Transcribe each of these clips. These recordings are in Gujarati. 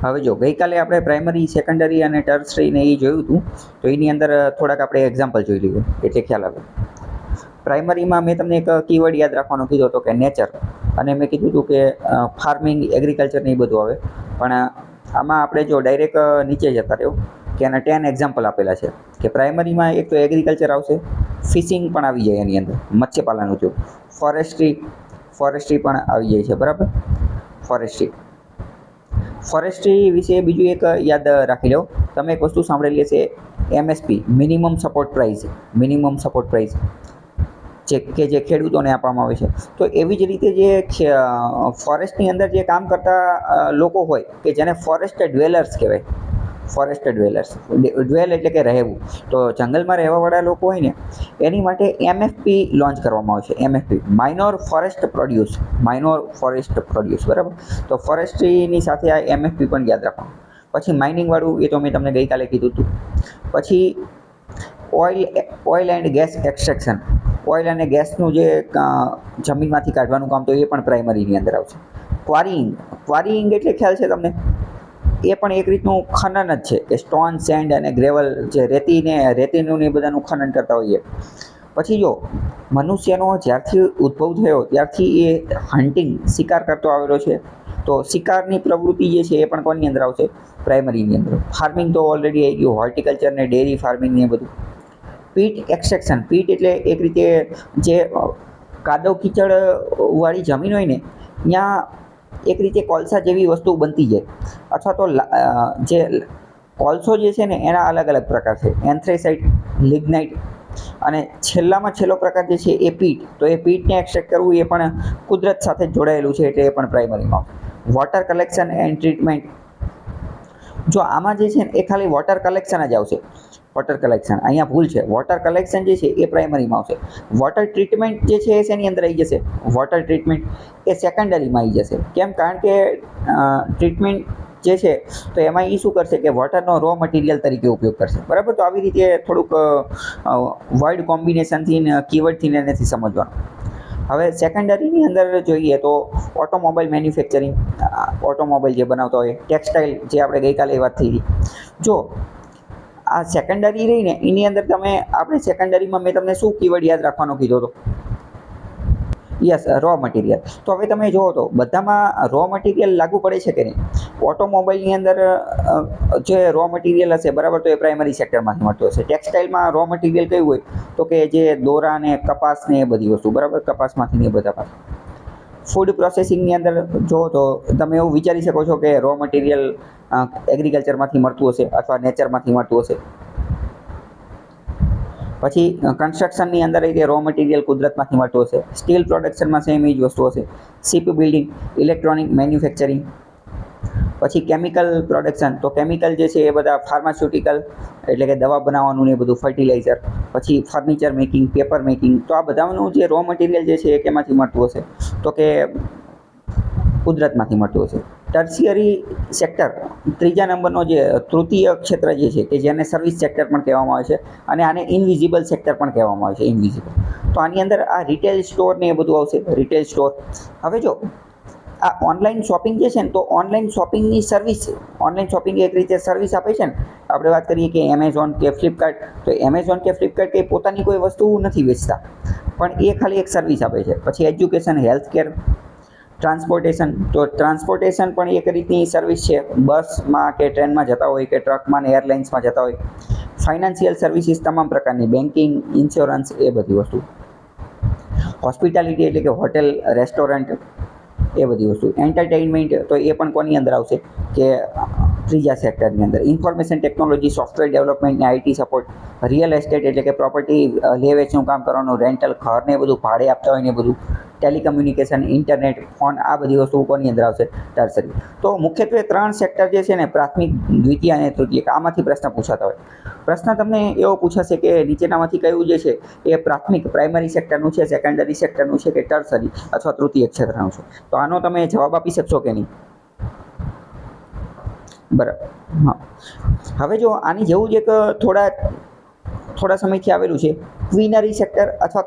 હવે જો ગઈકાલે આપણે પ્રાઇમરી, સેકન્ડરી અને ટર્સરી ને એ જોયું હતું, તો એની અંદર થોડાક આપણે એક્ઝામ્પલ જોઈ લઈએ એટલે ખ્યાલ આવે. પ્રાઇમરીમાં મેં તમને એક કીવર્ડ યાદ રાખવાનો કીધો હતો કે નેચર, અને મેં કીધું હતું કે ફાર્મિંગ, એગ્રીકલ્ચર ને એ બધું આવે. પણ આમાં આપણે જો ડાયરેક્ટ નીચે જતા રહ્યો કે આના 10 એક્ઝામ્પલ આપેલા છે કે પ્રાઇમરીમાં એક તો એગ્રીકલ્ચર આવશે, ફિશિંગ પણ આવી જાય એની અંદર, મત્સ્યપાલન ઉદ્યોગ, ફોરેસ્ટ્રી પણ આવી જાય છે, બરાબર. ફોરેસ્ટ્રી વિશે બીજું એક યાદ રાખી લો તમે, એક વસ્તુ સાંભળેલી હશે, MSP, મિનિમમ સપોર્ટ પ્રાઇસ, જે ખેડૂતોને આપવામાં આવે છે. તો એવી જ રીતે જે ફોરેસ્ટની અંદર જે કામ કરતા લોકો હોય કે જેને ફોરેસ્ટ ડ્વેલર્સ કહેવાય, ડ્વેલ એટલે કે રહેવું, તો જંગલમાં રહેવાવાળા લોકો હોય ને એની માટે MFP લોન્ચ કરવામાં આવે છે. MFP, માઇનોર ફોરેસ્ટ પ્રોડ્યુસ, બરાબર. તો ફોરેસ્ટ્રીની સાથે આ MFP પણ યાદ રાખવાનું. પછી માઇનિંગવાળું એ તો મેં તમને ગઈકાલે કીધું હતું. પછી oil and gas extraction, oil અને ગેસનું જે જમીનમાંથી કાઢવાનું કામ, તો એ પણ પ્રાઇમરીની અંદર આવશે. ક્વારીઇંગ એટલે ખ્યાલ છે તમને? એ પણ એક રીતનું ખનન જ છે કે સ્ટોન, સેન્ડ અને ગ્રેવલ, જે રેતીનું ને એ બધાનું ખનન કરતા હોઈએ. પછી જો મનુષ્યનો જ્યારથી ઉદ્ભવ થયો ત્યારથી એ હન્ટિંગ, શિકાર કરતો આવેલો છે, તો શિકારની પ્રવૃત્તિ જે છે એ પણ કોની અંદર આવશે? પ્રાઇમરીની અંદર. ફાર્મિંગ તો ઓલરેડી આવી ગયું, હોર્ટિકલ્ચર ને ડેરી ફાર્મિંગ ને એ બધું. પીટ એક્સટ્રેક્શન, પીટ એટલે એક રીતે જે કાદવ કીચડ વાળી જમીન હોય ને ત્યાં એક રીતે કોલસા જેવી વસ્તુ બનતી જાય, અથવા તો જે કોલસો જે છે ને એના અલગ અલગ પ્રકાર છે, એન્થ્રેસાઇટ, લિગ્નાઇટ, અને છેલ્લામાં છેલ્લો પ્રકાર જે છે એ પીટ. તો એ પીટને એક્સટ્રેક્ટ કરવું એ પણ કુદરત સાથે જોડાયેલું છે, એટલે એ પણ પ્રાઇમરીમાં. વોટર કલેક્શન એન્ડ ટ્રીટમેન્ટ, જો આમાં જે છે ને એ ખાલી વોટર કલેક્શન જ આવશે. અહીંયા ભૂલ છે, વોટર કલેક્શન જે છે એ પ્રાઇમરીમાં આવશે. વોટર ટ્રીટમેન્ટ જે છે એ શેની અંદર આવી જશે? વોટર ટ્રીટમેન્ટ એ સેકન્ડરીમાં આવી જશે. કેમ? કારણ કે ટ્રીટમેન્ટ જે છે તો એમાં એ શું કરશે કે વોટરનો રો મટીરિયલ તરીકે ઉપયોગ કરશે, બરાબર. તો આવી રીતે થોડુંક વર્ડ કોમ્બિનેશનથી ને કીવર્ડથી ને એનાથી સમજવાનું. હવે સેકન્ડરીની અંદર જોઈએ તો ઓટોમોબાઈલ મેન્યુફેક્ચરિંગ, ઓટોમોબાઈલ જે બનાવતા હોય, ટેક્સટાઇલ, જે આપણે ગઈકાલે વાત થઈ હતી. જો આ સેકન્ડરી રહીને એની અંદર આપણે સેકન્ડરીમાં મેં તમને શું કીવર્ડ યાદ રાખવાનો કીધો હતો? Yes, raw material. તો હવે તમે જુઓ તો બધામાં રો મટીરિયલ લાગુ પડે છે કે નહીં? ઓટોમોબાઈલની અંદર જે રો મટીરિયલ હશે, બરાબર, તો એ પ્રાઇમરી સેક્ટરમાંથી મળતો હશે. ટેક્સટાઇલમાં રો મટીરિયલ કયું હોય? તો કે જે દોરા ને કપાસ ને એ બધી વસ્તુ, બરાબર, કપાસમાંથી ને એ બધા. ફૂડ પ્રોસેસિંગની અંદર જો તો તમે એવું વિચારી શકો છો કે રો મટીરિયલ એગ્રીકલ્ચરમાંથી મળતું હશે અથવા નેચરમાંથી મળતું હશે. પછી કન્સ્ટ્રક્શનની અંદર એ રો મટીરિયલ કુદરતમાંથી મળતું હશે. સ્ટીલ પ્રોડક્શનમાં સેમ એ જ વસ્તુ હશે. Ship building, electronic manufacturing. પછી કેમિકલ પ્રોડક્શન, તો કેમિકલ જે છે એ બધા ફાર્માસ્યુટિકલ એટલે કે દવા બનાવવાનું ને એ બધું, ફર્ટિલાઇઝર. પછી ફર્નિચર મેકિંગ, પેપર મેકિંગ. તો આ બધાનું જે રો મટીરિયલ જે છે એ કેમાંથી મળતું હશે? તો કે કુદરતમાંથી મળતું હશે. ટર્શિયરી સેક્ટર, ત્રીજા નંબરનો જે તૃતીય ક્ષેત્ર જે છે કે જેને સર્વિસ સેક્ટર પણ કહેવામાં આવે છે, અને આને ઇનવિઝિબલ સેક્ટર પણ કહેવામાં આવે છે, ઇનવિઝિબલ. તો આની અંદર આ રિટેલ સ્ટોર ને એ બધું આવશે, રિટેલ સ્ટોર. હવે જો આ ઓનલાઈન શોપિંગ જે છે ને, તો ઓનલાઈન શોપિંગની સર્વિસ, ઓનલાઈન શોપિંગ એક રીતે સર્વિસ આપે છે ને. આપણે વાત કરીએ કે એમેઝોન કે ફ્લિપકાર્ટ, તો એમેઝોન કે ફ્લિપકાર્ટ કે પોતાની કોઈ વસ્તુ નથી વેચતા, પણ એ ખાલી એક સર્વિસ આપે છે. પછી એજ્યુકેશન, હેલ્થકેર, ટ્રાન્સપોર્ટેશન, તો ટ્રાન્સપોર્ટેશન પણ એક રીતની સર્વિસ છે. બસમાં કે ટ્રેનમાં જતા હોય કે ટ્રકમાં ને એરલાઇન્સમાં જતા હોય. ફાઇનાન્શિયલ સર્વિસીસ તમામ પ્રકારની, બેન્કિંગ, ઇન્સ્યોરન્સ, એ બધી વસ્તુ. હોસ્પિટાલિટી એટલે કે હોટેલ, રેસ્ટોરન્ટ, એ બધી વસ્તુ. એન્ટરટેઇનમેન્ટ, તો એ પણ કોની અંદર આવશે? કે ત્રીજા સેક્ટરની અંદર. ઇન્ફોર્મેશન ટેકનોલોજી, સોફ્ટવેર ડેવલપમેન્ટ ને IT સપોર્ટ. રિયલ એસ્ટેટ એટલે કે પ્રોપર્ટી લે વેચનું કામ કરવાનું, રેન્ટલ, ઘરને એ બધું ભાડે આપતા હોય ને એ બધું. ટેલિકમ્યુનિકેશન, ઇન્ટરનેટ, ફોન, આ બધી વસ્તુઓ કોની અંદર આવશે? ટર્સરી. તો મુખ્યત્વે 3 સેક્ટર જે છે ને, પ્રાથમિક, દ્વિતીય અને તૃતીય, આમાંથી પ્રશ્ન પૂછાતા હોય. પ્રશ્ન તમને એવો પૂછાશે કે નીચેનામાંથી કયું જે છે એ પ્રાથમિક, પ્રાઇમરી સેક્ટરનું છે, સેકન્ડરી સેક્ટરનું છે, કે ટર્સરી અથવા તૃતીય ક્ષેત્રનું છે? તો આનો તમે જવાબ આપી શકશો કે નહીં? બરાબર. હા, હવે જો આની જેવું જ એક થોડા સમયથી આવેલું છે, ક્વિનરી સેક્ટર અથવા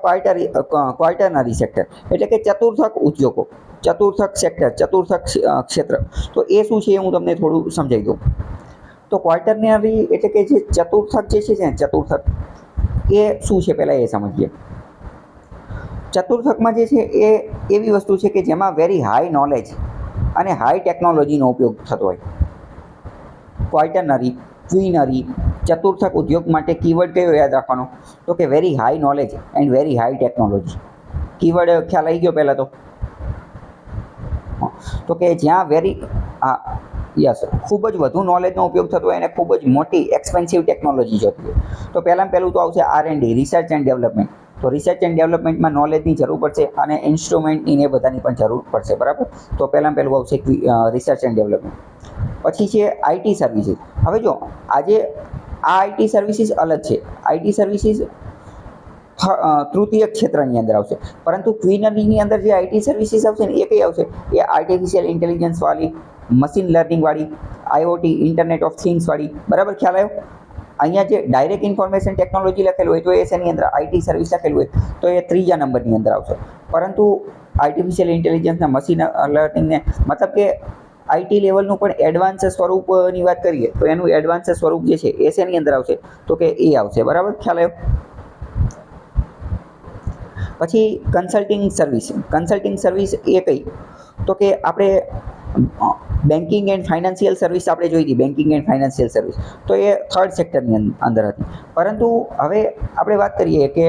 ક્વાર્ટરનરી સેક્ટર, એટલે કે ચતુર્થક ઉદ્યોગો. ચતુર્થક સેક્ટર, ચતુર્થક ક્ષેત્ર, તો એ શું છે એ હું તમને થોડું સમજાવી દઉં. તો ક્વાર્ટરનરી એટલે કે જે ચતુર્થક જે છે ચતુર્થક એ શું છે પહેલાં એ સમજીએ. ચતુર્થકમાં જે છે એ એવી વસ્તુ છે કે જેમાં વેરી હાઈ નોલેજ અને હાઈ ટેકનોલોજીનો ઉપયોગ થતો હોય. ક્વાર્ટરનરી, ક્વીનરી, ચતુર્થક ઉદ્યોગ માટે કીવર્ડ કયો યાદ રાખવાનો? તો કે very high knowledge and very high technology. Keyword ખ્યાલ આવી ગયો પહેલાં તો કે જ્યાં યસ ખૂબ જ વધુ નોલેજનો ઉપયોગ થતો હોય અને ખૂબ જ મોટી એક્સપેન્સિવ ટેકનોલોજી જોતી હોય. તો પહેલું તો આવશે R&D, રિસર્ચ એન્ડ ડેવલપમેન્ટ. તો રિસર્ચ એન્ડ ડેવલપમેન્ટમાં નોલેજની જરૂર પડશે અને ઇન્સ્ટ્રુમેન્ટની ને બધાની પણ જરૂર પડશે, બરાબર. તો પહેલું આવશે રિસર્ચ એન્ડ ડેવલપમેન્ટ. પછી છે IT સર્વિસીસ. હવે જો આજે આ IT સર્વિસીસ અલગ છે. IT સર્વિસીસ તૃતીય ક્ષેત્રની અંદર આવશે, પરંતુ ક્વીનરીની અંદર જે IT સર્વિસીસ આવશે ને એ કઈ આવશે? એ આર્ટિફિશિયલ ઇન્ટેલિજન્સ વાળી, મશીન લર્નિંગ વાળી, IoT, ઇન્ટરનેટ ઓફ થિંગ્સ વાળી, બરાબર. ખ્યાલ આવ્યો? અહીંયા જે ડાયરેક્ટ ઇન્ફોર્મેશન ટેકનોલોજી લખેલું હોય તો એ શેની અંદર? IT સર્વિસ લખેલું હોય તો એ ત્રીજા નંબરની અંદર આવશે. પરંતુ આર્ટિફિશિયલ ઇન્ટેલિજન્સના, મશીન લર્નિંગને, મતલબ કે IT લેવલનું પણ એડવાન્સ સ્વરૂપની વાત કરીએ તો એનું એડવાન્સ સ્વરૂપ જે છે એ શેની અંદર આવશે? તો કે એ આવશે, બરાબર. ખ્યાલ આવ્યો? પછી કન્સલ્ટિંગ સર્વિસ. કન્સલ્ટિંગ સર્વિસ એ કઈ? તો કે આપણે બેન્કિંગ એન્ડ ફાઇનાન્શિયલ સર્વિસ આપણે જોઈ હતી, બેન્કિંગ એન્ડ ફાઇનાન્શિયલ સર્વિસ, તો એ થર્ડ સેક્ટરની અંદર હતી. પરંતુ હવે આપણે વાત કરીએ કે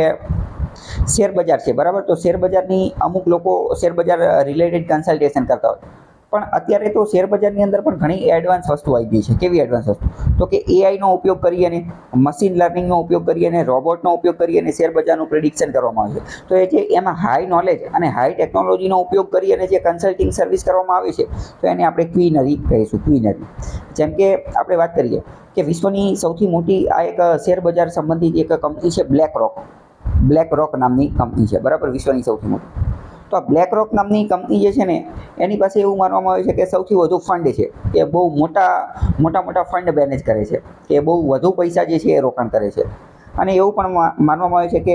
શેર બજાર છે, બરાબર. તો શેર બજારની અમુક લોકો શેર બજાર રિલેટેડ કન્સલ્ટેશન કરતા હોય, પણ અત્યારે તો શેર બજારની અંદર પણ ઘણી એડવાન્સ વસ્તુ આવી ગઈ છે. કેવી એડવાન્સ વસ્તુ? તો કે AIનો ઉપયોગ કરી અને મશીન લર્નિંગનો ઉપયોગ કરી અને રોબોટનો ઉપયોગ કરી અને શેર બજારનું પ્રિડિક્શન કરવામાં આવે છે. તો એ જે એમાં હાઈ નોલેજ અને હાઈ ટેકનોલોજીનો ઉપયોગ કરી અને જે કન્સલ્ટિંગ સર્વિસ કરવામાં આવે છે તો એને આપણે ક્વીનરી કહીશું. ક્વીનરી. જેમ કે આપણે વાત કરીએ કે વિશ્વની સૌથી મોટી આ એક શેર બજાર સંબંધિત એક કંપની છે બ્લેક રોક નામની કંપની છે, બરાબર. વિશ્વની સૌથી મોટી. તો આ બ્લેક રોક નામની કંપની જે છે ને એની પાસે એવું માનવામાં આવે છે કે સૌથી વધુ ફંડ છે, એ બહુ મોટા ફંડ મેનેજ કરે છે, કે બહુ વધુ પૈસા જે છે એ રોકાણ કરે છે. અને એવું પણ માનવામાં આવે છે કે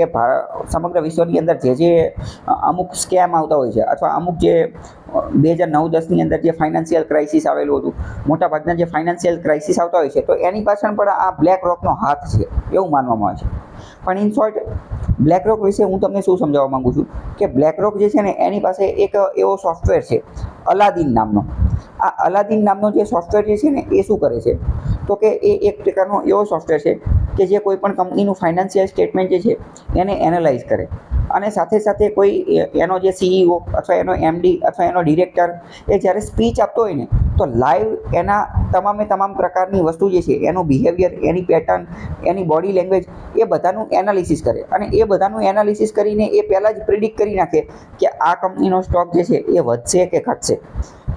સમગ્ર વિશ્વની અંદર જે અમુક સ્કેમ આવતા હોય છે અથવા અમુક જે 2009-10ની અંદર જે ફાઇનાન્શિયલ ક્રાઇસિસ આવેલું હતું, મોટાભાગના જે ફાઇનાન્શિયલ ક્રાઇસિસ આવતા હોય છે તો એની પાછળ પણ આ બ્લેક રોકનો હાથ છે એવું માનવામાં આવે છે. પણ ઇન શોર્ટ બ્લેક રોક વિશે હું તમને શું સમજાવવા માંગુ છું કે બ્લેક રોક જે છે ને એની પાસે એક એવો સોફ્ટવેર છે અલાદીન નામનો. આ અલાદીન નામનો જે સોફ્ટવેર જે છે ને એ શું કરે છે? તો કે એ એક પ્રકારનો એવો સોફ્ટવેર છે કે જે કોઈ પણ કંપનીનું ફાઇનાન્શિયલ સ્ટેટમેન્ટ જે છે એને એનાલાઇઝ કરે અને સાથે સાથે કોઈ એનો જે CEO અથવા એનો MD અથવા એનો ડિરેક્ટર એ જ્યારે સ્પીચ આપતો હોય ને તો લાઈવ એના તમામ પ્રકારની વસ્તુ જે છે એનું બિહેવિયર, એની પેટર્ન, એની બોડી લેંગ્વેજ એ બધાનું એનાલિસિસ કરે અને એ બધાનું એનાલિસિસ કરીને એ પહેલાં જ પ્રિડિક્ટ કરી નાખે કે આ કંપનીનો સ્ટોક જે છે એ વધશે કે ઘટશે.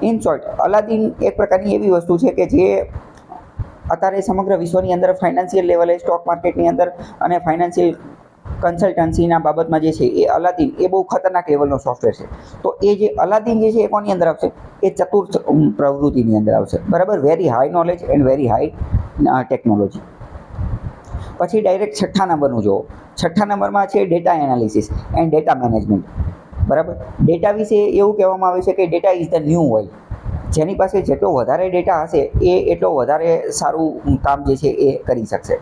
ઇન શોર્ટ અલાદીન એક પ્રકારની એવી વસ્તુ છે કે જે અત્યારે સમગ્ર વિશ્વની અંદર ફાઇનાન્શિયલ લેવલે સ્ટોક માર્કેટની અંદર અને ફાઇનાન્શિયલ કન્સલ્ટન્સીના બાબતમાં જે છે એ અલાદીન એ બહુ ખતરનાક લેવલનો સોફ્ટવેર છે. તો એ જે અલાદીન જે છે એ કોની અંદર આવશે? એ ચતુર્થ પ્રવૃત્તિની અંદર આવશે, બરાબર. Very high knowledge and very high technology. પછી ડાયરેક્ટ છઠ્ઠા નંબરનું જુઓ. છઠ્ઠા નંબરમાં છે data analysis and data management, બરાબર. ડેટા વિશે એવું કહેવામાં આવે છે કે data is the new oil. જેની પાસે જેટલો વધારે ડેટા હશે એ એટલો વધારે સારું કામ જે છે એ કરી શકશે.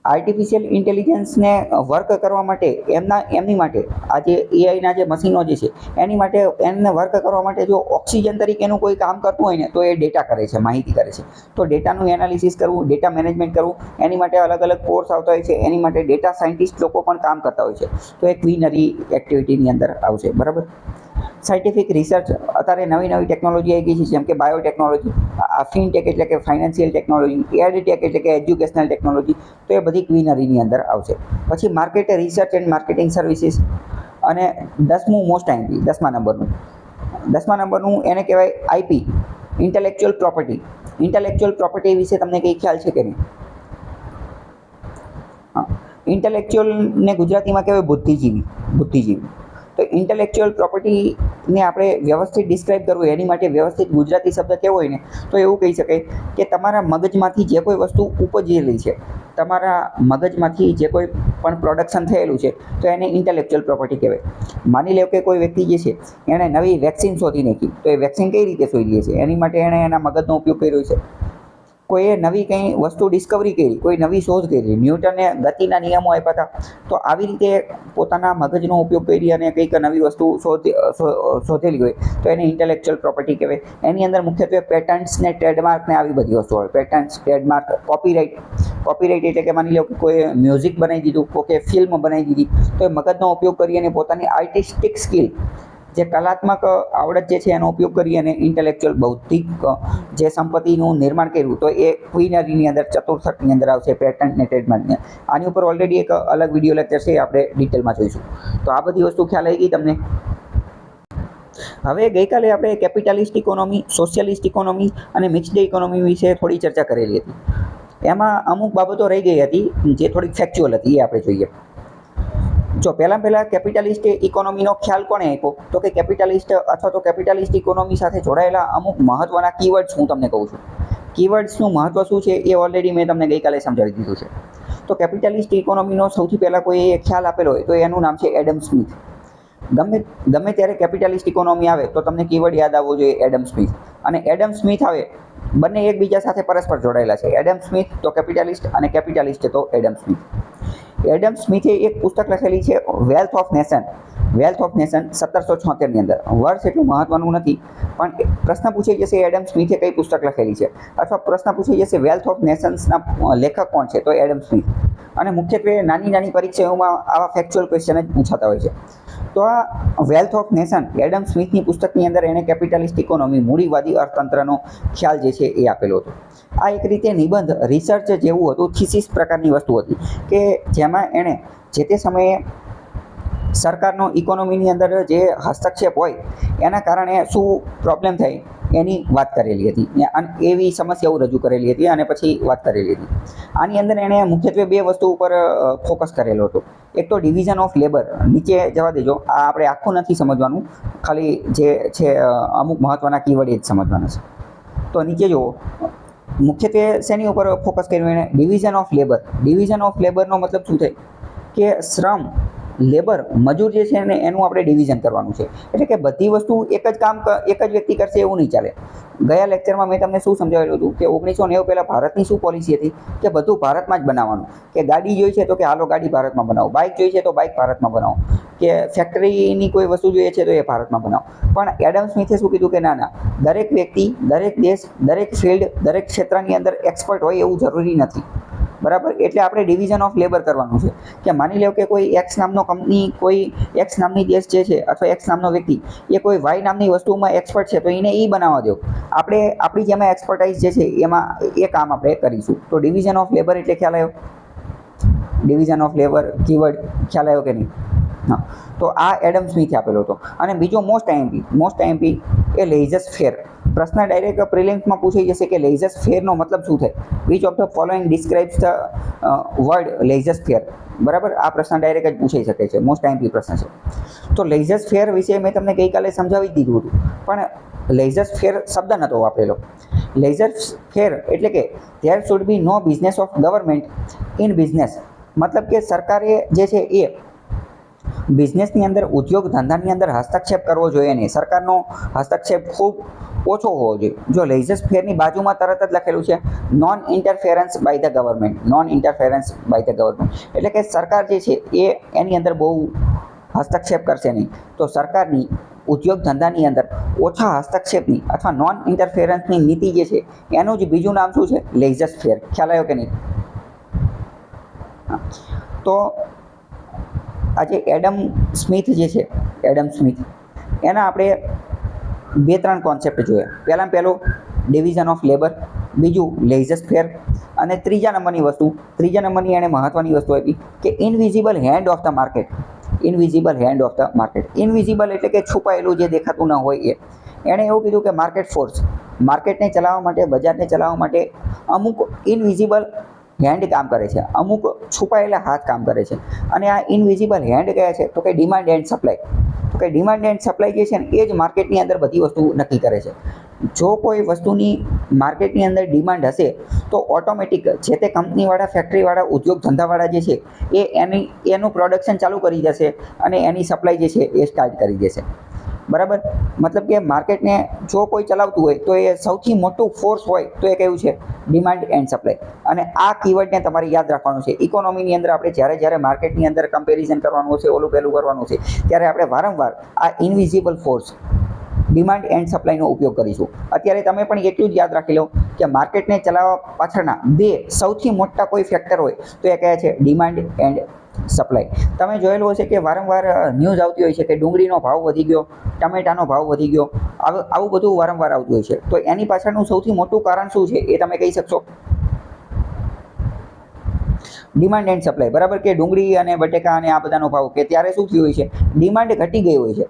આર્ટિફિશિયલ ઇન્ટેલિજન્સને વર્ક કરવા માટે એમની માટે આ જે AIના જે મશીનો જે છે એની માટે એમને વર્ક કરવા માટે જો ઓક્સિજન તરીકેનું કોઈ કામ કરતું હોય ને તો એ ડેટા કરે છે, માહિતી કરે છે. તો ડેટાનું એનાલિસિસ કરવું, ડેટા મેનેજમેન્ટ કરવું, એની માટે અલગ અલગ કોર્સ આવતા હોય છે, એની માટે ડેટા સાયન્ટિસ્ટ લોકો પણ કામ કરતા હોય છે. તો એ ક્વીનરી એક્ટિવિટીની અંદર આવશે, બરાબર. સાયન્ટિફિક રિસર્ચ, અત્યારે નવી ટેકનોલોજી આવી ગઈ છે જેમ કે બાયોટેકનોલોજી, ફિનટેક એટલે કે ફાઇનાન્શિયલ ટેકનોલોજી, એડટેક એટલે કે એજ્યુકેશનલ ટેકનોલોજી, તો એ બધી ક્વીનરીની અંદર આવશે. પછી market research and marketing services. અને 10મું મોસ્ટ આઈમ્પી, 10મા નંબરનું એને કહેવાય IP, intellectual property. Intellectual property વિશે તમને કંઈ ખ્યાલ છે કે નહીં? હા, ઇન્ટેલેક્ચ્યુઅલને ગુજરાતીમાં કહેવાય બુદ્ધિજીવી. તો ઇન્ટેલેક્ચ્યુઅલ પ્રોપર્ટીને આપણે વ્યવસ્થિત ડિસ્ક્રાઇબ કરવું એની માટે વ્યવસ્થિત ગુજરાતી શબ્દ કેવો હોય ને તો એવું કહી શકાય કે તમારા મગજમાંથી જે કોઈ વસ્તુ ઉપજેલી છે તમારા મગજમાંથી જે કોઈ પણ પ્રોડક્શન થયેલું છે તો એને ઇન્ટેલેક્ચ્યુઅલ પ્રોપર્ટી કહેવાય. માની લો કે કોઈ વ્યક્તિ જે છે એણે નવી વેક્સિન શોધી નાખી, તો એ વેક્સિન કઈ રીતે શોધી છે? એની માટે એણે એના મગજનો ઉપયોગ કર્યો છે. કોઈએ નવી કંઈ વસ્તુ ડિસ્કવરી કરી, કોઈ નવી શોધ કરી, ન્યૂટને ગતિના નિયમો આપ્યા હતા, તો આવી રીતે પોતાના મગજનો ઉપયોગ કરી અને કંઈક નવી વસ્તુ શોધેલી હોય તો એને ઇન્ટેલેક્ચ્યુઅલ પ્રોપર્ટી કહેવાય. એની અંદર મુખ્યત્વે પેટન્ટ્સ ને ટ્રેડમાર્ક ને આવી બધી વસ્તુ હોય. પેટન્ટ્સ, ટ્રેડમાર્ક, કોપીરાઇટ એટલે કે માની લો કે કોઈ મ્યુઝિક બનાવી દીધું, કોઈ ફિલ્મ બનાવી દીધી, તો એ મગજનો ઉપયોગ કરી અને પોતાની આર્ટિસ્ટિક સ્કિલ, જે કલાત્મક આવડત જે છે એનો ઉપયોગ કરી અને ઇન્ટેલેક્ચ્યુઅલ બૌદ્ધિક જે સંપત્તિનું નિર્માણ કર્યું, તો એ ક્વિનરીની અંદર ચતુર્થકની અંદર આવશે, પેટન્ટ ને ટ્રેડમાર્કને. આની ઉપર ઓલરેડી એક અલગ વિડીયો લેક્ચર છે, આપણે ડિટેલમાં જોઈશું. તો આ બધી વસ્તુ ખ્યાલ આવી ગઈ તમને. હવે ગઈકાલે આપણે કેપિટાલિસ્ટ ઇકોનોમી, સોશિયલિસ્ટ ઇકોનોમી અને મિક્સ્ડ ઇકોનોમી વિશે થોડી ચર્ચા કરેલી હતી. એમાં અમુક બાબતો રહી ગઈ હતી જે થોડીક ફેક્ચ્યુઅલ હતી, એ આપણે જોઈએ. જો પહેલાં કેપિટાલિસ્ટ ઇકોનોમીનો ખ્યાલ કોણે આપ્યો? તો કે કેપિટાલિસ્ટ અથવા તો કેપિટાલિસ્ટ ઇકોનોમી સાથે જોડાયેલા અમુક મહત્વના કીવર્ડ્સ હું તમને કહું છું. કીવર્ડ્સનું મહત્વ શું છે એ ઓલરેડી મેં તમને ગઈકાલે સમજાવી દીધું છે. તો કેપિટાલિસ્ટ ઇકોનોમીનો સૌથી પહેલાં કોઈ ખ્યાલ આપેલો હોય તો એનું નામ છે એડમ સ્મિથ. ગમે ત્યારે કેપિટાલિસ્ટ ઇકોનોમી આવે તો તમને કીવર્ડ યાદ આવવો જોઈએ, એડમ સ્મિથ. અને એડમ સ્મિથ આવે, બંને એકબીજા સાથે પરસ્પર જોડાયેલા છે. એડમ સ્મિથ તો કેપિટાલિસ્ટ અને કેપિટાલિસ્ટ તો એડમ સ્મિથ. એડમ સ્મિથે એક પુસ્તક લખેલી છે, વેલ્થ ઓફ નેશન. 1776ની અંદર. વર્ષ એટલું મહત્વનું નથી, પણ પ્રશ્ન પૂછાઈ જશે એડમ સ્મિથે કઈ પુસ્તક લખેલી છે, અથવા પ્રશ્ન પૂછાઈ જશે વેલ્થ ઓફ નેશન્સના લેખક કોણ છે, તો એડમ સ્મિથ. અને મુખ્યત્વે નાની પરીક્ષાઓમાં આવા ફેક્ચ્યુઅલ ક્વેશ્ચન જ પૂછાતા હોય છે. તો આ વેલ્થ ઓફ નેશન એડમ સ્મિથની પુસ્તકની અંદર એણે કેપિટાલિસ્ટ ઇકોનોમી, મૂડીવાદી અર્થતંત્રનો ખ્યાલ જે છે એ આપેલો હતો. આ એક રીતે નિબંધ, રિસર્ચ જેવું હતું, થીસીસ પ્રકારની વસ્તુ હતી કે જેમાં એણે જે તે સમયે સરકારનો ઇકોનોમીની અંદર જે હસ્તક્ષેપ હોય એના કારણે શું પ્રોબ્લેમ થાય એની વાત કરેલી હતી, અને એવી સમસ્યાઓ રજૂ કરેલી હતી અને પછી વાત કરેલી હતી. આની અંદર એણે મુખ્યત્વે બે વસ્તુ ઉપર ફોકસ કરેલો હતો. એક તો ડિવિઝન ઓફ લેબર. નીચે જવા દેજો, આ આપણે આખું નથી સમજવાનું, ખાલી જે છે અમુક મહત્ત્વના કીવર્ડ એ જ સમજવાના છે. તો નીચે જુઓ, મુખ્યત્વે શેની ઉપર ફોકસ કર્યું એણે? Division of labour. Division of લેબરનો મતલબ શું થાય કે શ્રમ, લેબર, મજૂર જે છે ને એનું આપણે ડિવિઝન કરવાનું છે. એટલે કે બધી વસ્તુ એક જ કામ એક જ વ્યક્તિ કરશે એવું નહીં ચાલે. ગયા લેક્ચરમાં મેં તમને શું સમજાવેલું હતું કે 1990 પહેલાં ભારતની શું પોલિસી હતી કે બધું ભારતમાં જ બનાવવાનું. કે ગાડી જોઈ છે તો કે હાલો ગાડી ભારતમાં બનાવો, બાઇક જોઈ છે તો બાઇક ભારતમાં બનાવો, કે ફેક્ટરીની કોઈ વસ્તુ જોઈએ છે તો એ ભારતમાં બનાવો. પણ એડમ સ્મિથે શું કીધું કે ના, દરેક વ્યક્તિ, દરેક દેશ, દરેક ફિલ્ડ, દરેક ક્ષેત્રની અંદર એક્સપર્ટ હોય એવું જરૂરી નથી. બરાબર? એટલે આપણે ડિવિઝન ઓફ લેબર કરવાનું છે. કે માની લો કે કોઈ એક્સ નામનો કંપની, કોઈ એક્સ નામની દેશ જે છે, અથવા એક્સ નામનો વ્યક્તિ એ કોઈ વાય નામની વસ્તુમાં એક્સપર્ટ છે, તો એને એ બનાવવા દો. આપણે આપણી જેમાં એક્સપર્ટાઇઝ જે છે એમાં એ કામ આપણે કરીશું. તો ડિવિઝન ઓફ લેબર એટલે ખ્યાલ આવ્યો? ડિવિઝન ઓફ લેબર કીવર્ડ ખ્યાલ આવ્યો કે નહીં? હા. તો આ એડમ સ્મિથે આપેલો હતો. અને બીજો મોસ્ટ આઈએમપી એ લેઇઝસ ફેર. પ્રશ્ન ડાયરેક્ટ પ્રિલિમ્સમાં પૂછાઈ જશે કે લેઇઝસ ફેરનો મતલબ શું થાય? Which of the following describes the word laissez faire? બરાબર? આ પ્રશ્ન ડાયરેક્ટ જ પૂછાઈ શકે છે, મોસ્ટ આઈએમપી પ્રશ્ન છે. તો લેઇઝસ ફેર વિશે મેં તમને ગઈકાલે સમજાવી દીધું હતું, પણ લેઇઝસ ફેર શબ્દ નહોતો વાપરેલો. લેઇઝસ ફેર એટલે કે there should be no business of government in business. મતલબ કે સરકારે જે છે એ બિઝનેસની અંદર, ઉદ્યોગ ધંધાની અંદર હસ્તક્ષેપ કરવો જોઈએ નહીં. સરકારનો હસ્તક્ષેપ ખૂબ ઓછો હોવો જોઈએ. જો લેઇઝસ ફેરની બાજુમાં તરત જ લખેલું છે non interference by the government. Non interference by the government એટલે કે સરકાર જે છે એ એની અંદર બહુ હસ્તક્ષેપ કરશે નહીં. તો સરકારની ઉદ્યોગ ધંધાની અંદર ઓછા હસ્તક્ષેપની અથવા નોન ઇન્ટરફેરન્સની નીતિ જે છે એનું જ બીજું નામ શું છે? લેઇઝસ ફેર. ખ્યાલ આવ્યો કે નહીં? તો આજે એડમ સ્મિથ જે છે, એડમ સ્મિથ, એના આપણે 2-3 કોન્સેપ્ટ જોયા. પહેલું ડિવિઝન ઓફ લેબર, બીજું લેઇઝસ ફેર, અને ત્રીજા નંબરની એણે મહત્ત્વની વસ્તુ આપી કે invisible hand of the market. Invisible hand of the market. Invisible એટલે કે છુપાયેલું, જે દેખાતું ન હોય એ. એણે એવું કીધું કે માર્કેટ ફોર્સ, માર્કેટને ચલાવવા માટે, બજારને ચલાવવા માટે અમુક ઇનવિઝિબલ હેન્ડ કામ કરે છે, અમુક છુપાયેલા હાથ કામ કરે છે. અને આ ઇનવિઝિબલ હેન્ડ કયા છે? તો કે ડિમાન્ડ એન્ડ સપ્લાય. તો કે ડિમાન્ડ એન્ડ સપ્લાય જે છે ને એ જ માર્કેટની અંદર બધી વસ્તુ નક્કી કરે છે. જો કોઈ વસ્તુની માર્કેટની અંદર ડિમાન્ડ હશે તો ઓટોમેટિક જે તે કંપનીવાળા, ફેક્ટરીવાળા, ઉદ્યોગ ધંધાવાળા જે છે એનું પ્રોડક્શન ચાલુ કરી દેશે અને એની સપ્લાય જે છે એ સ્ટાર્ટ કરી દેશે. બરાબર, મતલબ કે માર્કેટને જો કોઈ ચલાવતું હોય તો એ સૌથી મોટું ફોર્સ હોય તો એ કયું છે? Demand and supply. અને આ કીવર્ડને તમારે યાદ રાખવાનું છે. ઇકોનોમીની અંદર આપણે જ્યારે માર્કેટની અંદર કમ્પેરિઝન કરવાનું છે, ઓલું પેલું કરવાનું છે, ત્યારે આપણે વારંવાર આ ઇનવિઝિબલ ફોર્સ ડિમાન્ડ એન્ડ સપ્લાયનો ઉપયોગ કરીશું. અત્યારે તમે પણ એટલું જ યાદ રાખી લો કે માર્કેટને ચલાવવા પાછળના બે સૌથી મોટા કોઈ ફેક્ટર હોય તો એ કયા છે? Demand and supply. તમે જોયેલું હશે કે વારંવાર ન્યૂઝ આવતી હોય છે કે ડુંગળીનો ભાવ વધી ગયો, ટમેટાનો ભાવ વધી ગયો, આવું બધું વારંવાર આવતું હોય છે. તો એની પાછળનું સૌથી મોટું કારણ શું છે એ તમે કહી શકશો? Demand and supply. બરાબર, કે ડુંગળી અને બટેકા અને આ બધાનો ભાવ કે ત્યારે શું થયું હોય છે? ડિમાન્ડ ઘટી ગઈ હોય છે.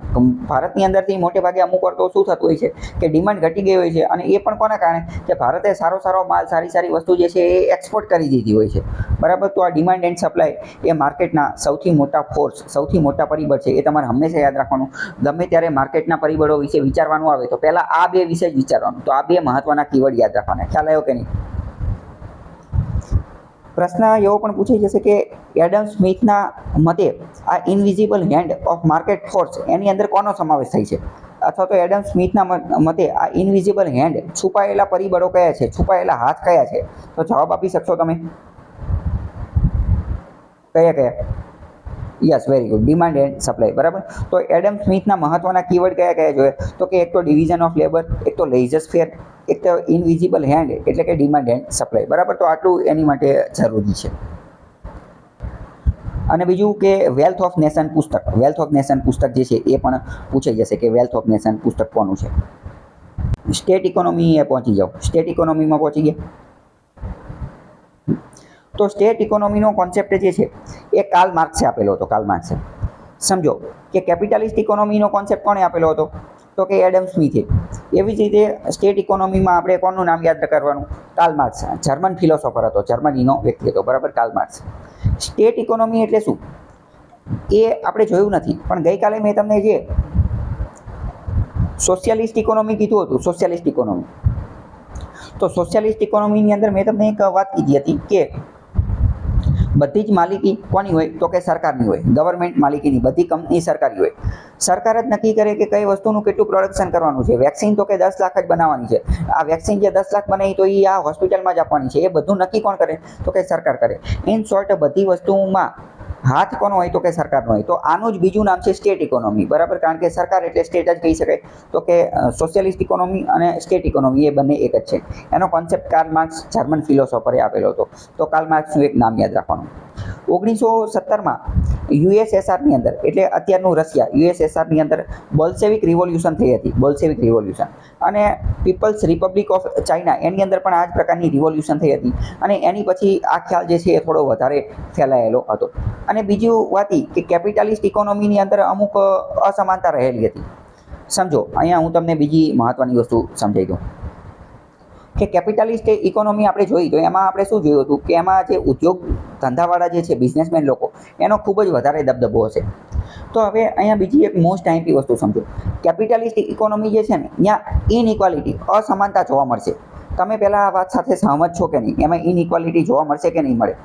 ભારતની અંદરથી મોટે ભાગે અમુક વાર તો શું થતું હોય છે કે ડિમાન્ડ ઘટી ગઈ હોય છે, અને એ પણ કોના કારણે? કે ભારતે સારો માલ, સારી વસ્તુ જે છે એ એક્સપોર્ટ કરી દીધી હોય છે. બરાબર, તો આ ડિમાન્ડ એન્ડ સપ્લાય એ માર્કેટના સૌથી મોટા ફોર્સ, સૌથી મોટા પરિબળ છે. એ તમારે હંમેશા યાદ રાખવાનું. ગમે ત્યારે માર્કેટના પરિબળો વિશે વિચારવાનું આવે તો પહેલાં આ બે વિશે જ વિચારવાનું. તો આ બે મહત્વના કીવર્ડ યાદ રાખવાના. ખ્યાલ આવ્યો કે નહીં? પ્રશ્ન એવો પણ પૂછાઈ જશે કે એડમ સ્મિથના મતે આ invisible hand of market force એની અંદર કોનો સમાવેશ થાય છે? અથવા તો એડમ સ્મિથના મતે આ ઇનવિઝિબલ હેન્ડ, છુપાયેલા પરિબળો કયા છે? છુપાયેલા હાથ કયા છે? તો જવાબ આપી શકશો તમે? કયા? Yes, very good, demand and supply. બરાબર, તો એડમ સ્મિથના મહત્વના કીવર્ડ કયા જોઈએ? તો કે એક તો ડિવિઝન ઓફ લેબર, એક તો લેઇઝર ફેર, એક તો ઇનવિઝિબલ હેન્ડ એટલે કે ડિમાન્ડ એન્ડ સપ્લાય. બરાબર, તો આટલું એની માટે જરૂરી છે. અને બીજું કે વેલ્થ ઓફ નેશન પુસ્તક. વેલ્થ ઓફ નેશન પુસ્તક જે છે એ પણ પૂછાઈ જશે કે વેલ્થ ઓફ નેશન પુસ્તક કોનું છે. સ્ટેટ ઇકોનોમી એ પહોંચી જાઓ. સ્ટેટ ઇકોનોમીમાં પહોંચી ગયા. તો સ્ટેટ ઇકોનોમીનો કોન્સેપ્ટ જે છે એ કાર્લ માર્ક્સે આપેલો હતો. કાર્લ માર્ક્સે. સમજો કે કેપિટાલિસ્ટ ઇકોનોમીનો કોન્સેપ્ટ કોણે આપેલો હતો? તો કે એડમ સ્મિથે. એવી જ રીતે સ્ટેટ ઇકોનોમીમાં આપણે કોનું નામ યાદ કરવાનું? Karl marks. જર્મન ફિલોસોફર હતો, જર્મનીનો વ્યક્તિ હતો. બરાબર, કાર્લ માર્ક્સ. સ્ટેટ ઇકોનોમી એટલે શું એ આપણે જોયું નથી, પણ ગઈકાલે મેં તમને જે સોશિયાલિસ્ટ ઇકોનોમી કીધું હતું, સોશિયાલિસ્ટ ઇકોનોમી, તો સોશિયાલિસ્ટ ઇકોનોમીની અંદર મેં તમને એક વાત કીધી હતી કે બધી જ માલિકી કોની હોય? તો કે સરકારની હોય. ગવર્મેન્ટ માલિકીની બધી કંપની સરકારી હોય. સરકાર જ નક્કી કરે કે કઈ વસ્તુનું કેટલું પ્રોડક્શન કરવાનું છે. વેક્સિન તો કે 10 લાખ જ બનાવવાની છે. આ વેક્સિન જે 10 લાખ બનાવી તો એ આ હોસ્પિટલમાં જ આપવાની છે. એ બધું નક્કી કોણ કરે? તો કે સરકાર કરે. ઇન શોર્ટ, બધી વસ્તુમાં હાથ કોનો હોય? તો કે સરકારનો હોય. તો આનું જ બીજું નામ છે સ્ટેટ ઇકોનોમી. બરાબર, કારણ કે સરકાર એટલે સ્ટેટ જ કહી શકાય. તો કે સોશિયાલિસ્ટ ઇકોનોમી અને સ્ટેટ ઇકોનોમી એ બંને એક જ છે. એનો કોન્સેપ્ટ કાર્લ માર્ક્સ, જર્મન ફિલોસોફરે આપેલો હતો. તો કાર્લ માર્ક્સનું એક નામ યાદ રાખવાનું. 1917માં યુએસએસઆરની અંદર, એટલે અત્યારનું રશિયા, યુએસએસઆરની અંદર બોલ્શેવિક રિવોલ્યુશન થઈ હતી. બોલ્શેવિક રિવોલ્યુશન. અને પીપલ્સ રિપબ્લિક ઓફ ચાઇના, એની અંદર પણ આ જ પ્રકારની રિવોલ્યુશન થઈ હતી. અને એની પછી આ ખ્યાલ જે છે એ થોડો વધારે ફેલાયેલો હતો. અને બીજું વાત કે કેપિટાલિસ્ટ ઇકોનોમીની અંદર અમુક અસમાનતા રહેલી હતી. સમજો, અહીંયા હું તમને બીજી મહત્વની વસ્તુ સમજાવી દઉં કે કેપિટાલિસ્ટ ઇકોનોમી આપણે જોઈ તો એમાં આપણે શું જોયું હતું કે એમાં જે ઉદ્યોગ ધંધાવાળા જે છે, બિઝનેસમેન લોકો, એનો ખૂબ જ વધારે દબદબો હશે. તો હવે અહીંયા બીજી એક મોસ્ટ આઈમ્પી વસ્તુ સમજો. કેપિટાલિસ્ટ ઇકોનોમી જે છે ને, ત્યાં ઇનઇક્વાલિટી, અસમાનતા જોવા મળશે. તમે પહેલાં આ વાત સાથે સહમત છો કે નહીં? એમાં ઇનઇક્વાલિટી જોવા મળશે કે નહીં મળે?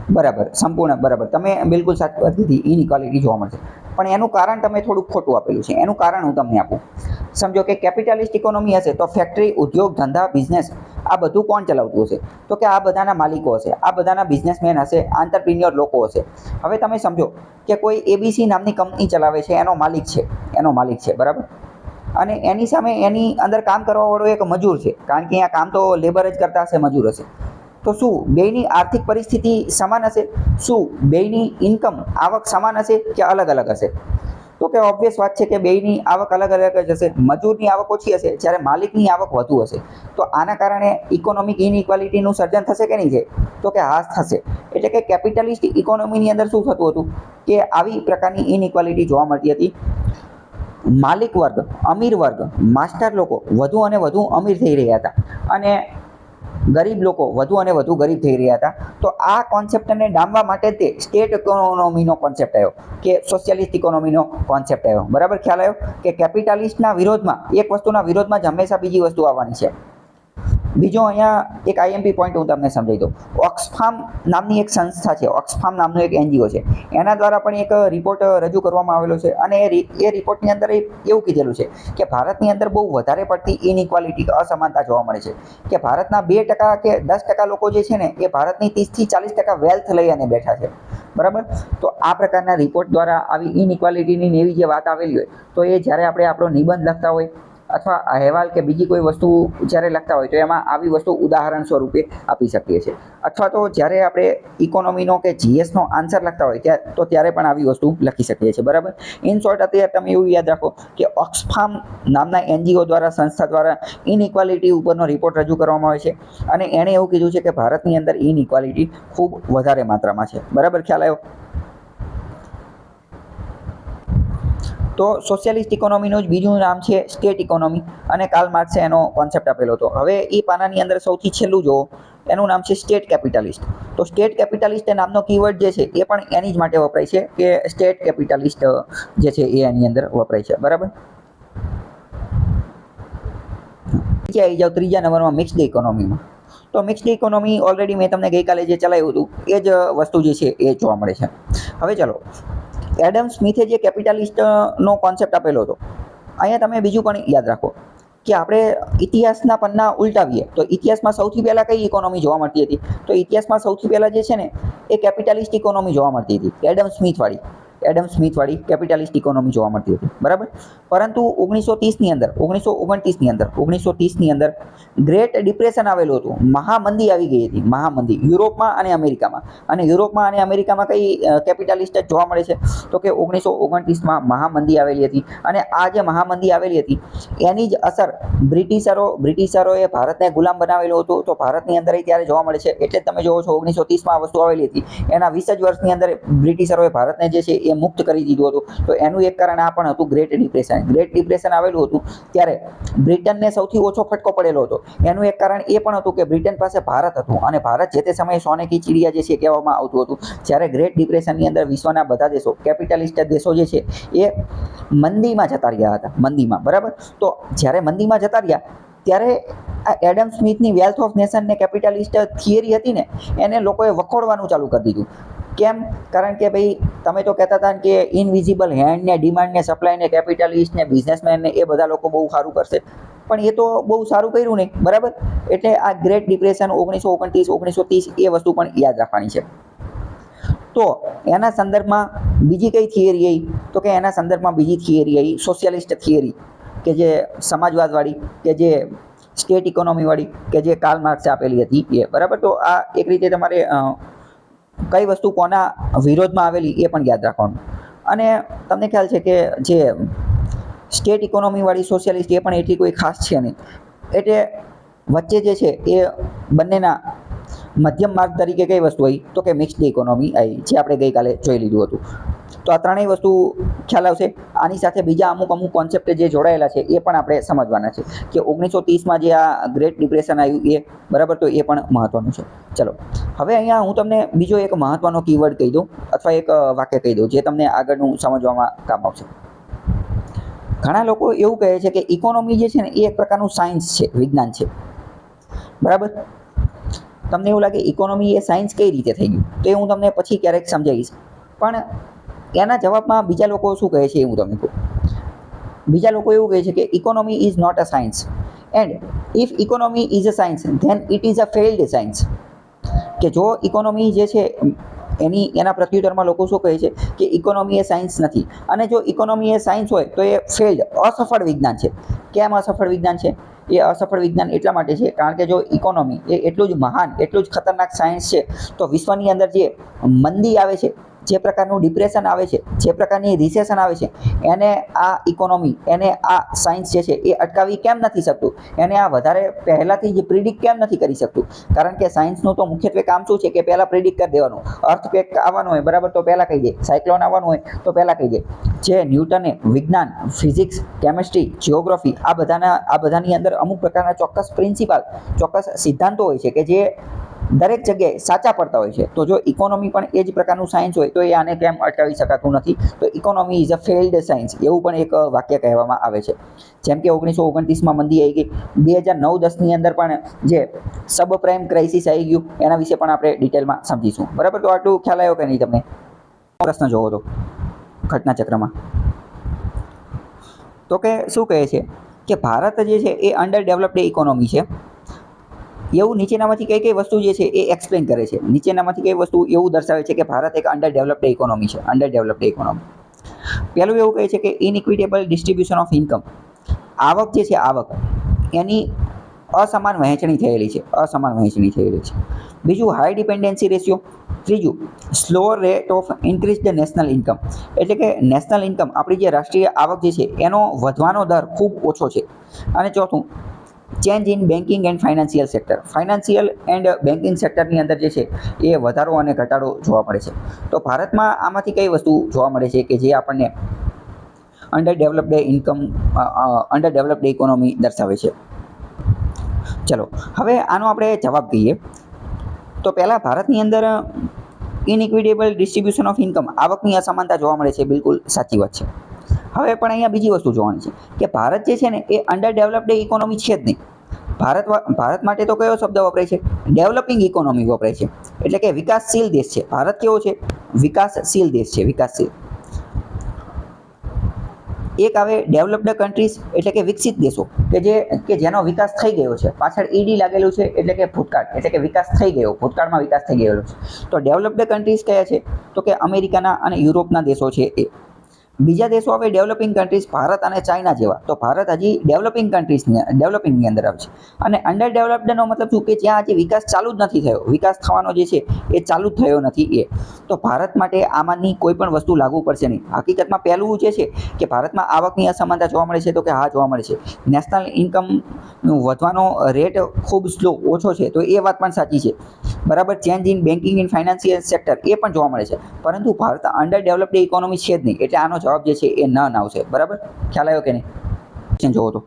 બરાબર, સંપૂર્ણ બરાબર. તમે બિલકુલ સાચી વાત કીધી, ઇનઇક્વાલિટી જોવા મળશે. પણ એનું કારણ તમે થોડુંક ખોટું આપેલું છે. એનું કારણ હું તમને આપું. સમજો કે કેપિટાલિસ્ટ ઇકોનોમી હશે તો ફેક્ટરી, ઉદ્યોગ, ધંધા, બિઝનેસ આ બધું કોણ ચલાવતું હશે? તો કે આ બધાના માલિકો હશે, આ બધાના બિઝનેસમેન હશે, આંતરપ્રિન્યોર લોકો હશે. હવે તમે સમજો કે કોઈ એબીસી નામની કંપની ચલાવે છે, એનો માલિક છે. બરાબર, અને એની સામે એની અંદર કામ કરવાવાળો એક મજૂર છે, કારણ કે અહીંયા કામ તો લેબર જ કરતા હશે, મજૂર હશે. તો શું બેયની આર્થિક પરિસ્થિતિ સમાન હશે? શું બેયની ઇન્કમ, આવક સમાન હશે કે અલગ અલગ હશે? તો કે ઓબ્વિયસ વાત છે કે બેયની આવક અલગ અલગ જ હશે. મજૂરની આવક ઓછી હશે, જ્યારે માલિકની આવક વધુ હશે. તો આના કારણે ઇકોનોમિક ઇનઇક્વાલિટીનું સર્જન થશે કે નહીં? તો કે હા, થશે. એટલે કે કેપિટાલિસ્ટ ઇકોનોમીની અંદર શું થતું હતું કે આવી પ્રકારની ઇનઇક્વાલિટી જોવા મળતી હતી. માલિક વર્ગ, અમીર વર્ગ, માસ્ટર લોકો વધુ અને વધુ અમીર થઈ રહ્યા હતા, અને ગરીબ લોકો વધુ અને વધુ ગરીબ થઈ રહ્યા હતા. તો આ કોન્સેપ્ટને ડામવા માટે તે સ્ટેટ ઇકોનોમીનો કોન્સેપ્ટ આવ્યો કે સોશિયાલિસ્ટ ઇકોનોમીનો કોન્સેપ્ટ આવ્યો. બરાબર ખ્યાલ આવ્યો કે કેપિટાલિસ્ટના વિરોધમાં, એક વસ્તુના વિરોધમાં જ હંમેશા બીજી વસ્તુ આવવાની છે. બીજો અહીંયા એક આઈએમપી પોઈન્ટ હું તમને સમજાવી દઉં. ઓક્સફામ નામની એક સંસ્થા છે, ઓક્સફામ નામનું એક એનજીઓ છે, એના દ્વારા પણ એક રિપોર્ટ રજૂ કરવામાં આવેલો છે. અને એ રિપોર્ટની અંદર એવું કીધેલું છે કે ભારતની અંદર બહુ વધારે પડતી ઇનઇક્વાલિટી, અસમાનતા જોવા મળે છે. કે ભારતના 2% કે 10% લોકો જે છે ને એ ભારતની 30 થી 40% વેલ્થ લઈ અને બેઠા છે. બરાબર. તો આ પ્રકારના રિપોર્ટ દ્વારા આવી ઇનઇક્વાલિટીની એવી જે વાત આવેલી હોય, તો એ જ્યારે આપણે આપણો નિબંધ લખતા હોય અથવા અહેવાલ કે બીજી કોઈ વસ્તુ જ્યારે લખતા હોય તો એમાં આવી વસ્તુ ઉદાહરણ સ્વરૂપે આપી શકીએ છીએ. અથવા તો જ્યારે આપણે ઇકોનોમીનો કે જીએસનો આન્સર લખતા હોય તો ત્યારે પણ આવી વસ્તુ લખી શકીએ છીએ. બરાબર. ઇન શોર્ટ અત્યારે તમે એવું યાદ રાખો કે ઓક્સફામ નામના એનજીઓ દ્વારા, સંસ્થા દ્વારા ઇનઇક્વાલિટી ઉપરનો રિપોર્ટ રજૂ કરવામાં આવે છે. અને એણે એવું કીધું છે કે ભારતની અંદર ઇનઇક્વાલિટી ખૂબ વધારે માત્રામાં છે. બરાબર ખ્યાલ આવ્યો. તો સોશિયાલિસ્ટ ઇકોનોમીનું જ બીજું નામ છે સ્ટેટ ઇકોનોમી, અને કાર્લ માર્ક્સે એનો કોન્સેપ્ટ આપેલો હતો. હવે એ પાનાની અંદર સૌથી છેલ્લું જુઓ, એનું નામ છે સ્ટેટ કેપિટાલિસ્ટ. તો સ્ટેટ કેપિટાલિસ્ટ એ નામનો કીવર્ડ જે છે એ પણ એની જ માટે વપરાય છે કે સ્ટેટ કેપિટાલિસ્ટ જે છે એ એની અંદર વપરાય છે. બરાબર. નીચે આવી જાઓ ત્રીજા નંબરમાં મિક્સ્ડ ઇકોનોમીમાં. તો મિક્સ્ડ ઇકોનોમી ઓલરેડી મેં તમને ગઈકાલે જે ચલાવ્યું હતું એ જ વસ્તુ જે છે એ જોવા મળે છે. હવે ચાલો, એડમ સ્મિથે જે કેપિટાલિસ્ટનો કોન્સેપ્ટ આપેલો હતો, અહીંયા તમે બીજું પણ યાદ રાખો કે આપણે ઇતિહાસના પન્ના ઉલટાવીએ તો ઇતિહાસમાં સૌથી પહેલાં કઈ ઇકોનોમી જોવા મળતી હતી? તો ઇતિહાસમાં સૌથી પહેલાં જે છે ને એ કેપિટાલિસ્ટ ઇકોનોમી જોવા મળતી હતી, એડમ સ્મિથવાળી કેપિટાલિસ્ટ ઇકોનોમી જોવા મળતી હતી. બરાબર. પરંતુ 1930ની અંદર ગ્રેટ ડિપ્રેશન આવેલું હતું, મહામંદી આવી ગઈ હતી, મહામંદી યુરોપમાં અને અમેરિકામાં. અને યુરોપમાં અને અમેરિકામાં કઈ કેપિટાલિસ્ટ જોવા મળે છે? તો કે 1929માં મહામંદી આવેલી હતી. અને આ જે મહામંદી આવેલી હતી એની જ અસર બ્રિટિશરોએ ભારતને ગુલામ બનાવેલું હતું. તો ભારતની અંદર ત્યારે જોવા મળે છે. એટલે તમે જોવો છો 1930માં આ વસ્તુ આવેલી હતી, એના 20 જ વર્ષની અંદર બ્રિટિશરોએ ભારતને જે છે એ મુક્ત કરી દીધું હતું. તો એનું એક કારણ આ પણ હતું, ગ્રેટ ડિપ્રેશન આવેલું હતું ત્યારે બ્રિટનને સૌથી ઓછો ફટકો પડેલો હતો. એનું એક કારણ એ પણ હતું કે બ્રિટન પાસે ભારત હતું, અને ભારત જે તે સમયે સોને કી ચીડિયા જે છે કહેવામાં આવતું હતું. જ્યારે ગ્રેટ ડિપ્રેશનની અંદર વિશ્વના બધા દેશો, કેપિટાલિસ્ટ દેશો જે છે એ મંદીમાં જતા રહ્યા હતા, મંદીમાં. બરાબર. તો જ્યારે મંદીમાં જતા રહ્યા ત્યારે આ એડમ સ્મિથની વેલ્થ ઓફ નેશન ને કેપિટાલિસ્ટ થિયરી હતી ને એને લોકોએ વખોડવાનું ચાલુ કરી દીધું. કેમ? કારણ કે ભાઈ તમે તો કહેતા હતા કે ઇનવિઝિબલ હેન્ડ ને ડિમાન્ડ ને સપ્લાય ને કેપિટાલિસ્ટ ને બિઝનેસમેન ને એ બધા લોકો બહુ સારું કરશે, પણ એ તો બહુ સારું કર્યું નહીં. બરાબર. એટલે આ ગ્રેટ ડિપ્રેશન 1929-1930 એ વસ્તુ પણ યાદ રાખવાની છે. તો એના સંદર્ભમાં બીજી કઈ થિયરી આવી? તો કે એના સંદર્ભમાં બીજી થિયરી આવી સોશિયાલિસ્ટ થિયરી, કે જે સમાજવાદવાળી, કે જે સ્ટેટ ઇકોનોમીવાળી, કે જે કાર્લ માર્ક્સે આપેલી હતી એ. બરાબર. તો આ એક રીતે તમારે કઈ વસ્તુ કોના વિરોધમાં આવેલી એ પણ યાદ રાખવાનું. અને તમને ખ્યાલ છે કે જે સ્ટેટ ઇકોનોમીવાળી સોશિયાલિસ્ટ એ પણ એટલી કોઈ ખાસ છે નહીં. એટલે વચ્ચે જે છે એ બંનેના મધ્યમ માર્ગ તરીકે કઈ વસ્તુ આવી? તો કે મિક્સ્ડ ઇકોનોમી આવી, જે આપણે ગઈકાલે જોઈ લીધું હતું. તો આ ત્રણેય વસ્તુ ખ્યાલ આવશે. આની સાથે બીજા અમુક કોન્સેપ્ટ જે જોડાયેલા છે એ પણ આપણે સમજવાના છે કે 1930માં જે આ ગ્રેટ ડિપ્રેશન આવ્યું એ. બરાબર. તો એ પણ મહત્વનું છે. ચલો, હવે અહીંયા હું તમને બીજો એક મહત્વનો કીવર્ડ કહી દઉં, અથવા એક વાક્ય કહી દઉં જે તમને આગળનું સમજવામાં કામ આવશે. ઘણા લોકો એવું કહે છે કે ઇકોનોમી જે છે ને એ એક પ્રકારનું સાયન્સ છે, વિજ્ઞાન છે. બરાબર. તમને એવું લાગે ઇકોનોમી એ સાયન્સ કઈ રીતે થઈ ગયું? તો એ હું તમને પછી ક્યારેક સમજાવીશ. પણ એના જવાબમાં બીજા લોકો શું કહે છે એ હું તમને કહું. બીજા લોકો એવું કહે છે કે economy is not a science, and if economy is a science then it is a failed science. કે જો ઇકોનોમી જે છે એના પ્રત્યુત્તરમાં લોકો શું કહે છે કે ઇકોનોમી એ સાયન્સ નથી, અને જો ઇકોનોમી એ સાયન્સ હોય તો એ ફેલ્ડ, અસફળ વિજ્ઞાન છે. કેમ અસફળ વિજ્ઞાન છે? એ અસફળ વિજ્ઞાન એટલા માટે છે કારણ કે જો ઇકોનોમી એ એટલું જ મહાન, એટલું જ ખતરનાક સાયન્સ છે, તો વિશ્વની અંદર જે મંદી આવે છે, જે પ્રકારનું ડિપ્રેશન આવે છે, જે પ્રકારની રિસેશન આવે છે, એને આ ઇકોનોમી, એને આ સાયન્સ જે છે એ અટકાવી કેમ નથી શકતું, એને આ વધારે પહેલાંથી જ પ્રિડિક્ટ કેમ નથી કરી શકતું? કારણ કે સાયન્સનું તો મુખ્યત્વે કામ શું છે કે પહેલાં પ્રિડિક્ટ કરી દેવાનું. અર્થક્વેક આવવાનો હોય બરાબર તો પહેલાં કહી દે, સાયક્લોન આવવાનું હોય તો પહેલાં કહી દે. જે ન્યૂટને વિજ્ઞાન, ફિઝિક્સ, કેમિસ્ટ્રી, જિયોગ્રાફી આ બધાની અંદર અમુક પ્રકારના ચોક્કસ પ્રિન્સિપાલ, ચોક્કસ સિદ્ધાંતો હોય છે કે જે દરેક જગ્યાએ સાચા પડતા હોય છે. તો જો ઇકોનોમી પણ એ જ પ્રકારનું સાયન્સ હોય તો એ આને કેમ અટકાવી શકાતું નથી? તો economy is a failed science એવું પણ એક વાક્ય કહેવામાં આવે છે. જેમ કે 1929માં મંદી આવી ગઈ, 2009-10ની અંદર પણ જે સબપ્રાઇમ ક્રાઇસિસ આવી ગયું એના વિશે પણ આપણે ડિટેલમાં સમજીશું. બરાબર, તો આટલું ખ્યાલ આવ્યો કે નહીં તમને? પ્રશ્ન જોવો તો ઘટનાચક્રમાં તો કે શું કહે છે કે ભારત જે છે એ અંડર ડેવલપ્ડ ઇકોનોમી છે એવું નીચેનામાંથી કઈ કઈ વસ્તુ જે છે એ એક્સપ્લેન કરે છે. નીચેનામાંથી કઈ વસ્તુ એવું દર્શાવે છે કે ભારત એક અંડર ડેવલપ્ડ ઇકોનોમી છે, અંડર ડેવલપ્ડ ઇકોનોમી? પહેલું એવું કહે છે કે ઇનઇક્વિટેબલ ડિસ્ટ્રીબ્યુશન ઓફ ઇન્કમ, આવક જે છે આવક એની અસમાન વહેંચણી થયેલી છે, અસમાન વહેંચણી થયેલી છે. બીજું હાઈ ડિપેન્ડન્સી રેશિયો. ત્રીજું slow rate of increase the national income, એટલે કે નેશનલ ઇન્કમ આપણી જે રાષ્ટ્રીય આવક જે છે એનો વધવાનો દર ખૂબ ઓછો છે. અને ચોથું change in banking and financial sector, financial and banking સેક્ટરની અંદર જે છે એ વધારો અને ઘટાડો જોવા મળે છે. તો ભારતમાં આમાંથી કઈ વસ્તુ જોવા મળે છે કે જે આપણને under developed income, under developed economy દર્શાવે છે? ચલો હવે આનો આપણે જવાબ કહીએ. તો પહેલાં ભારતની અંદર ઇનઇક્વિટેબલ ડિસ્ટ્રીબ્યુશન ઓફ ઇન્કમ, આવકની અસમાનતા જોવા મળે છે, બિલકુલ સાચી વાત છે. હવે પણ અહીંયા બીજી વસ્તુ જોવાની છે કે ભારત જે છે ને એ અંડર ડેવલપ્ડ ઇકોનોમી છે જ નહીં. ભારત માટે તો કયો શબ્દ વપરાય છે? ડેવલપિંગ ઇકોનોમી વપરાય છે, એટલે કે વિકાસશીલ દેશ છે. ભારત કેવો છે? વિકાસશીલ દેશ છે, વિકાસશીલ. એક આવે ડેવલપ્ડ કન્ટ્રીઝ, એટલે કે વિકસિત દેશો કે જેનો વિકાસ થઈ ગયો છે. પાછળ ઈડી લાગેલું છે એટલે કે ભૂતકાળ, એટલે કે વિકાસ થઈ ગયો, ભૂતકાળમાં વિકાસ થઈ ગયેલો છે. તો ડેવલપ્ડ કન્ટ્રીઝ કયા છે? તો કે અમેરિકાના અને યુરોપના દેશો છે એ. બીજા દેશો આવે ડેવલપિંગ કન્ટ્રીઝ, ભારત અને ચાઇના જેવા. તો ભારત હજી ડેવલપિંગની અંદર આવે છે. અને અંડર ડેવલપ્ડનો મતલબ શું? કે જ્યાં હજી વિકાસ ચાલુ જ નથી થયો, વિકાસ થવાનો જે છે એ ચાલુ જ થયો નથી એ. તો ભારત માટે આમાંની કોઈ પણ વસ્તુ લાગુ પડશે નહીં. હકીકતમાં પહેલું જે છે કે ભારતમાં આવકની અસમાનતા જોવા મળે છે, તો કે હા જોવા મળે છે. નેશનલ ઇન્કમ વધવાનો રેટ ખૂબ સ્લો, ઓછો છે, તો એ વાત પણ સાચી છે. બરાબર, change in banking and financial sector એ પણ જોવા મળે છે. પરંતુ ભારત અંડર ડેવલપ્ડ ઇકોનોમી છે જ નહીં, એટલે આનો જવાબ જે છે એ ન આવશે. બરાબર, ખ્યાલ આવ્યો કે નહીં? જોવો તો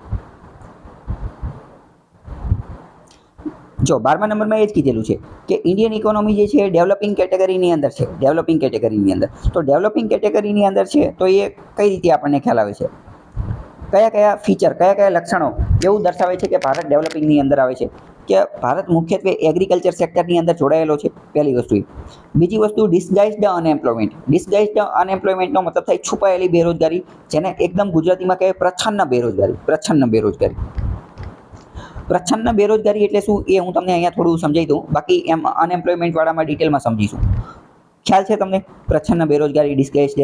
જો 12મા નંબરમાં એ જ કીધેલું છે કે ઇન્ડિયન ઇકોનોમી જે છે ડેવલપિંગ કેટેગરીની અંદર છે, ડેવલપિંગ કેટેગરીની અંદર. તો ડેવલપિંગ કેટેગરીની અંદર છે તો એ કઈ રીતે આપણને ખ્યાલ આવે છે? કયા કયા ફીચર, કયા કયા લક્ષણો એવું દર્શાવે છે કે ભારત ડેવલપિંગની અંદર આવે છે? કે ભારત મુખ્યત્વે એગ્રીકલ્ચર સેક્ટરની અંદર જોડાયેલો છે, પહેલી વસ્તુ એ. બીજી વસ્તુ ડિસગાઇઝડ અનએમ્પ્લોયમેન્ટ. ડિસગાઇઝડ અનએમ્પ્લોયમેન્ટનો મતલબ થાય છુપાયેલી બેરોજગારી, જેને એકદમ ગુજરાતીમાં કહેવાય પ્રચ્છન્ન બેરોજગારી. પ્રચ્છન્ન બેરોજગારી, પ્રચ્છન્ન બેરોજગારી એટલે શું એ હું તમને અહીંયા થોડું સમજાવી દઉં. બાકી એમ અનએમ્પ્લોયમેન્ટ વાળામાં ડિટેલમાં સમજીશું. ખ્યાલ છે તમને? પ્રચ્છન્ન બેરોજગારી, ડિસગાઇઝડ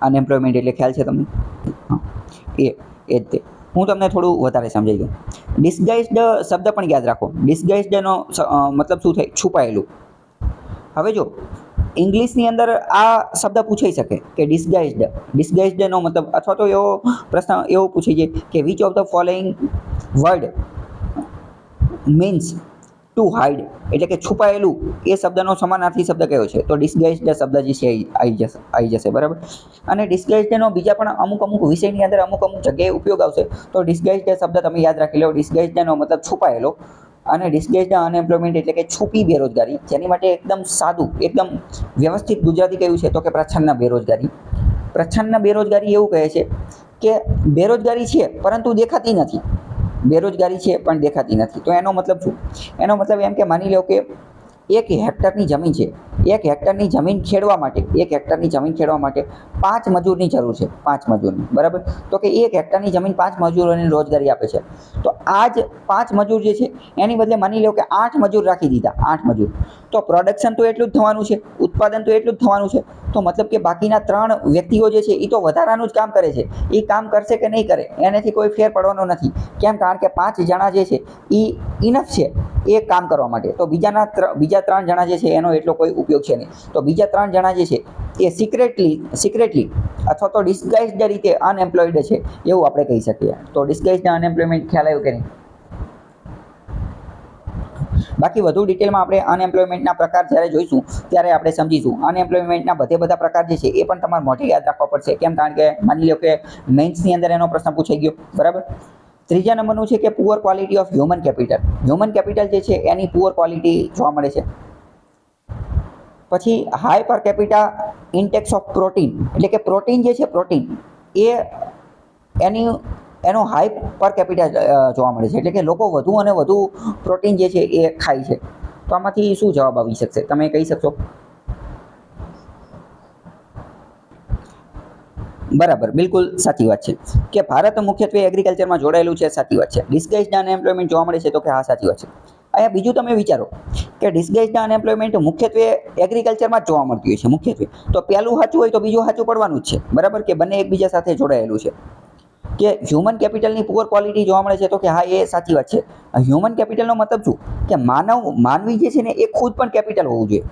અનએમ્પ્લોયમેન્ટ એટલે ખ્યાલ છે તમને? એ જ તે હું તમને થોડું વધારે સમજાવી દઉં. ડિસગાઇઝડ શબ્દ પણ યાદ રાખો. ડિસગાઇઝડનો મતલબ શું થાય? છુપાયેલું. હવે જો ઇંગ્લિશની અંદર આ શબ્દ પૂછાઈ શકે કે ડિસગાઇઝડનો મતલબ, અથવા તો એવો પ્રશ્ન એવો પૂછાઈ જાય કે which of the following word means to hide, એટલે કે છુપાયેલું. એ શબ્દનો સમાનાર્થી શબ્દ કયો છે? તો ડિસગાઇઝડ શબ્દ જે છે આવી જશે. બરાબર, અને ડિસગાઇઝડનો બીજા પણ અમુક વિષયની અંદર અમુક જગ્યાએ ઉપયોગ આવશે. તો ડિસગાઇઝડ શબ્દ તમે યાદ રાખી લો. ડિસગાઇઝડનો મતલબ છુપાયેલો, અને ડિસગાઇઝડ અનએમ્પ્લોયમેન્ટ એટલે કે છુપી બેરોજગારી, જેની માટે એકદમ સાદું, એકદમ વ્યવસ્થિત ગુજરાતી કયું છે? તો કે પ્રચ્છન્ન બેરોજગારી. પ્રચ્છન્ન બેરોજગારી એવું કહે છે કે બેરોજગારી છે પરંતુ દેખાતી નથી. બેરોજગારી છે પણ દેખાતી નથી. તો એનો મતલબ શું? એનો મતલબ એમ કે માની લો કે 1 હેક્ટરની જમીન છે. 1 હેક્ટરની જમીન ખેડવા માટે 5 મજૂરની જરૂર છે. 5 મજૂરની. બરાબર, તો કે 1 હેક્ટરની જમીન 5 મજૂરોને રોજગારી આપે છે. તો આ જ 5 મજૂર જે છે એની બદલે માની લો કે 8 મજૂર રાખી દીધા. 8 મજૂર, તો પ્રોડક્શન તો એટલું જ થવાનું છે, ઉત્પાદન તો એટલું જ થવાનું છે. તો મતલબ કે બાકીના 3 વ્યક્તિઓ જે છે એ તો વધારાનું જ કામ કરે છે. એ કામ કરશે કે નહીં કરે એનાથી કોઈ ફેર પડવાનો નથી. કેમ? કારણ કે 5 જણા જે છે એ ઇનફ છે એ કામ કરવા માટે. તો બીજા 3 જણા જે છે એનો એટલો કોઈ ઉપયોગ છે નહીં. તો બીજા 3 જણા જે છે એ સિક્રેટલી અથવા તો ડિસ્ગાઇઝડ રીતે અનએમ્પ્લોયડ છે એવું આપણે કહી શકીએ. તો ડિસ્ગાઇઝડ અનએમ્પ્લોયમેન્ટ ખ્યાલ આવ્યો કે નહીં? બાકી વધુ ડિટેલમાં આપણે અનએમ્પ્લોયમેન્ટના પ્રકાર જ્યારે જોઈશું ત્યારે આપણે સમજીશું. અનએમ્પ્લોયમેન્ટના બધા પ્રકાર જે છે એ પણ તમારે મોઢે યાદ રાખવા પડશે. કેમ? કારણ કે માની લો કે મેઇન્સની અંદર એનો પ્રશ્ન પૂછાઈ ગયો, બરાબર. ત્રીજા નંબરનું છે કે poor quality of human capital. Human capital જે છે એની પુઅર ક્વોલિટી જોવા મળે છે. પછી હાઈ પર કેપિટા ઇન્ટેક્સ ઓફ પ્રોટીન, એટલે કે પ્રોટીન જે છે પ્રોટીન એ એનો હાઈ પર કેપિટા જોવા મળે છે, એટલે કે લોકો વધુ અને વધુ પ્રોટીન જે છે એ ખાય છે. તો આમાંથી શું જવાબ આવી શકશે? તમે કહી શકશો? બરાબર, બિલકુલ સાચી વાત છે કે ભારત મુખ્યત્વે એગ્રીકલ્ચરમાં જોડાયેલું છે. સાચી વાત છે. ડિસ્ગાઇઝડ અનએમ્પ્લોયમેન્ટ જોવા મળે છે, તો કે હા સાચી વાત છે. અહીંયા બીજું તમે વિચારો કે ડિસ્ગાઇઝડ અનએમ્પ્લોયમેન્ટ મુખ્યત્વે એગ્રીકલ્ચરમાં જ જોવા મળતી હોય છે મુખ્યત્વે. તો પહેલું સાચું હોય તો બીજું સાચું પડવાનું જ છે, બરાબર, કે બંને એકબીજા સાથે જોડાયેલું છે. કે હ્યુમન કેપિટલની પુઅર ક્વોલિટી જોવા મળે છે, તો કે હા એ સાચી વાત છે. હ્યુમન કેપિટલનો મતલબ શું? કે માનવી જે છે ને એ ખુદ પણ કેપિટલ હોવું જોઈએ.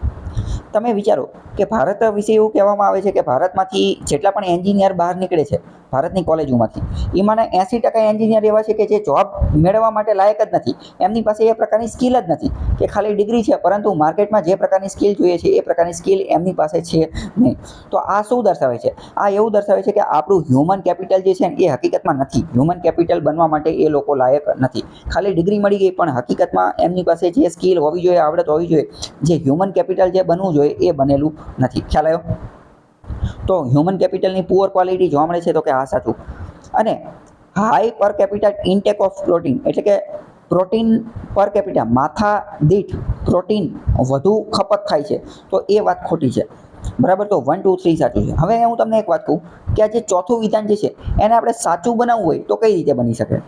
તમે વિચારો કે ભારત વિશે એવું કહેવામાં આવે છે કે ભારતમાંથી જેટલા પણ એન્જિનિયર બહાર નીકળે છે ભારતની કોલેજોમાંથી, એમાંના 80% એન્જિનિયર એવા છે કે જે જોબ મેળવવા માટે લાયક જ નથી. એમની પાસે એ પ્રકારની સ્કિલ જ નથી, કે ખાલી ડિગ્રી છે પરંતુ માર્કેટમાં જે પ્રકારની સ્કિલ જોઈએ છે એ પ્રકારની સ્કિલ એમની પાસે છે નહીં. તો આ શું દર્શાવે છે? આ એવું દર્શાવે છે કે આપણું હ્યુમન કેપિટલ જે છે એ હકીકતમાં નથી. હ્યુમન કેપિટલ બનવા માટે એ લોકો લાયક નથી. ખાલી ડિગ્રી મળી ગઈ પણ હકીકતમાં એમની પાસે જે સ્કિલ હોવી જોઈએ, આવડત હોવી જોઈએ, જે હ્યુમન કેપિટલ જે બનવું જોઈએ એ બનેલું નથી. ખ્યાલ આવ્યો? તો હ્યુમન કેપિટલની પુઅર ક્વોલિટી જોવા મળે છે, તો કે હા સાચું. અને હાઈ પર કેપિટા ઇન્ટેક ઓફ પ્રોટીન, એટલે કે પ્રોટીન પર કેપિટા માથા દીઠ પ્રોટીન વધુ ખપત થાય છે, તો એ વાત ખોટી છે, બરાબર. તો 1 2 3 સાચું છે. હવે હું તમને એક વાત કહું કે આ જે ચોથું વિધાન જે છે એને આપણે સાચું બનાવવું હોય તો કઈ રીતે બની શકે?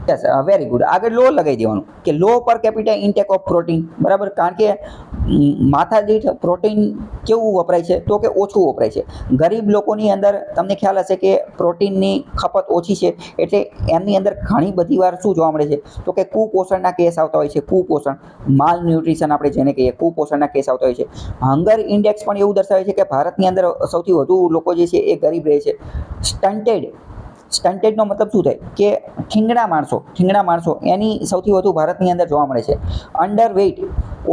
Yes, very good. આગળ લો લગાવી દેવાનું કે લો પર કેપિટા ઇન્ટેક ઓફ પ્રોટીન, બરાબર. કારણ કે માથા દીઠ પ્રોટીન કેવું વપરાય છે? તો કે ઓછું વપરાય છે. ગરીબ લોકોની અંદર તમને ખ્યાલ હશે કે પ્રોટીનની ખપત ઓછી છે, એટલે એમની અંદર ઘણી બધી વાર શું જોવા મળે છે? તો કે કુપોષણના કેસ આવતા હોય છે. કુપોષણ, માલ ન્યુટ્રિશન આપણે જેને કહીએ, કુપોષણના કેસ આવતા હોય છે. હંગર ઇન્ડેક્સ પણ એવું દર્શાવે છે કે ભારતની અંદર સૌથી વધુ લોકો જે છે એ ગરીબ રહે છે. સ્ટન્ટેડનો મતલબ શું થાય? કે ઠીંગણા માણસો એની સૌથી વધુ ભારતની અંદર જોવા મળે છે. અંડર વેઇટ,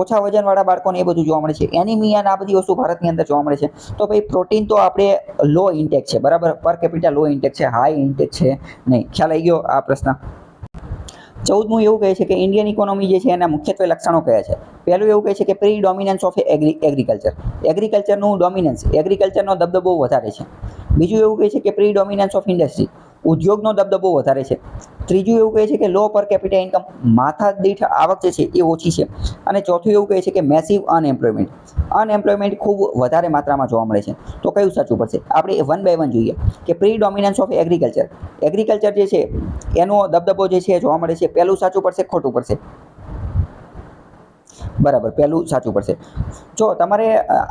ઓછા વજનવાળા બાળકોને એ બધું જોવા મળે છે. એનિમિયા આ બધી વસ્તુ ભારતની અંદર જોવા મળે છે. તો ભાઈ પ્રોટીન તો આપણે લો ઇન્ટેક છે, બરાબર. પર કેપિટા લો ઇન્ટેક છે, હાઈ ઇન્ટેક છે નહીં. ખ્યાલ આવી ગયો આ પ્રશ્ન? 14મું એવું કહે છે કે ઇન્ડિયન ઇકોનોમી જે છે એના મુખ્યત્વે લક્ષણો કયા છે? પહેલું એવું કહે છે કે પ્રી ડોમિનન્સ ઓફ એગ્રીકલ્ચર. એગ્રીકલ્ચરનું ડોમિનન્સ, એગ્રીકલ્ચરનો દબદબો વધારે છે. બીજું એવું કહે છે કે પ્રી ડોમિનન્સ ઓફ ઇન્ડસ્ટ્રી, ઉદ્યોગનો દબદબો વધારે છે. ત્રીજું એવું કહે છે કે લો પર કેપિટા ઇન્કમ, માથા દીઠ આવક જે છે એ ઓછી છે. અને ચોથું એવું કહે છે કે મેસિવ અનએમ્પ્લોયમેન્ટ ખૂબ વધારે માત્રામાં જોવા મળે છે. તો કયું સાચું પડશે? આપણે 1 by 1 જોઈએ કે પ્રી ડોમિનન્સ ઓફ એગ્રીકલ્ચર જે છે એનો દબદબો જે છે જોવા મળે છે. પહેલું સાચું પડશે, ખોટું પડશે? બરાબર, પહેલું સાચું પડશે. જો તમારે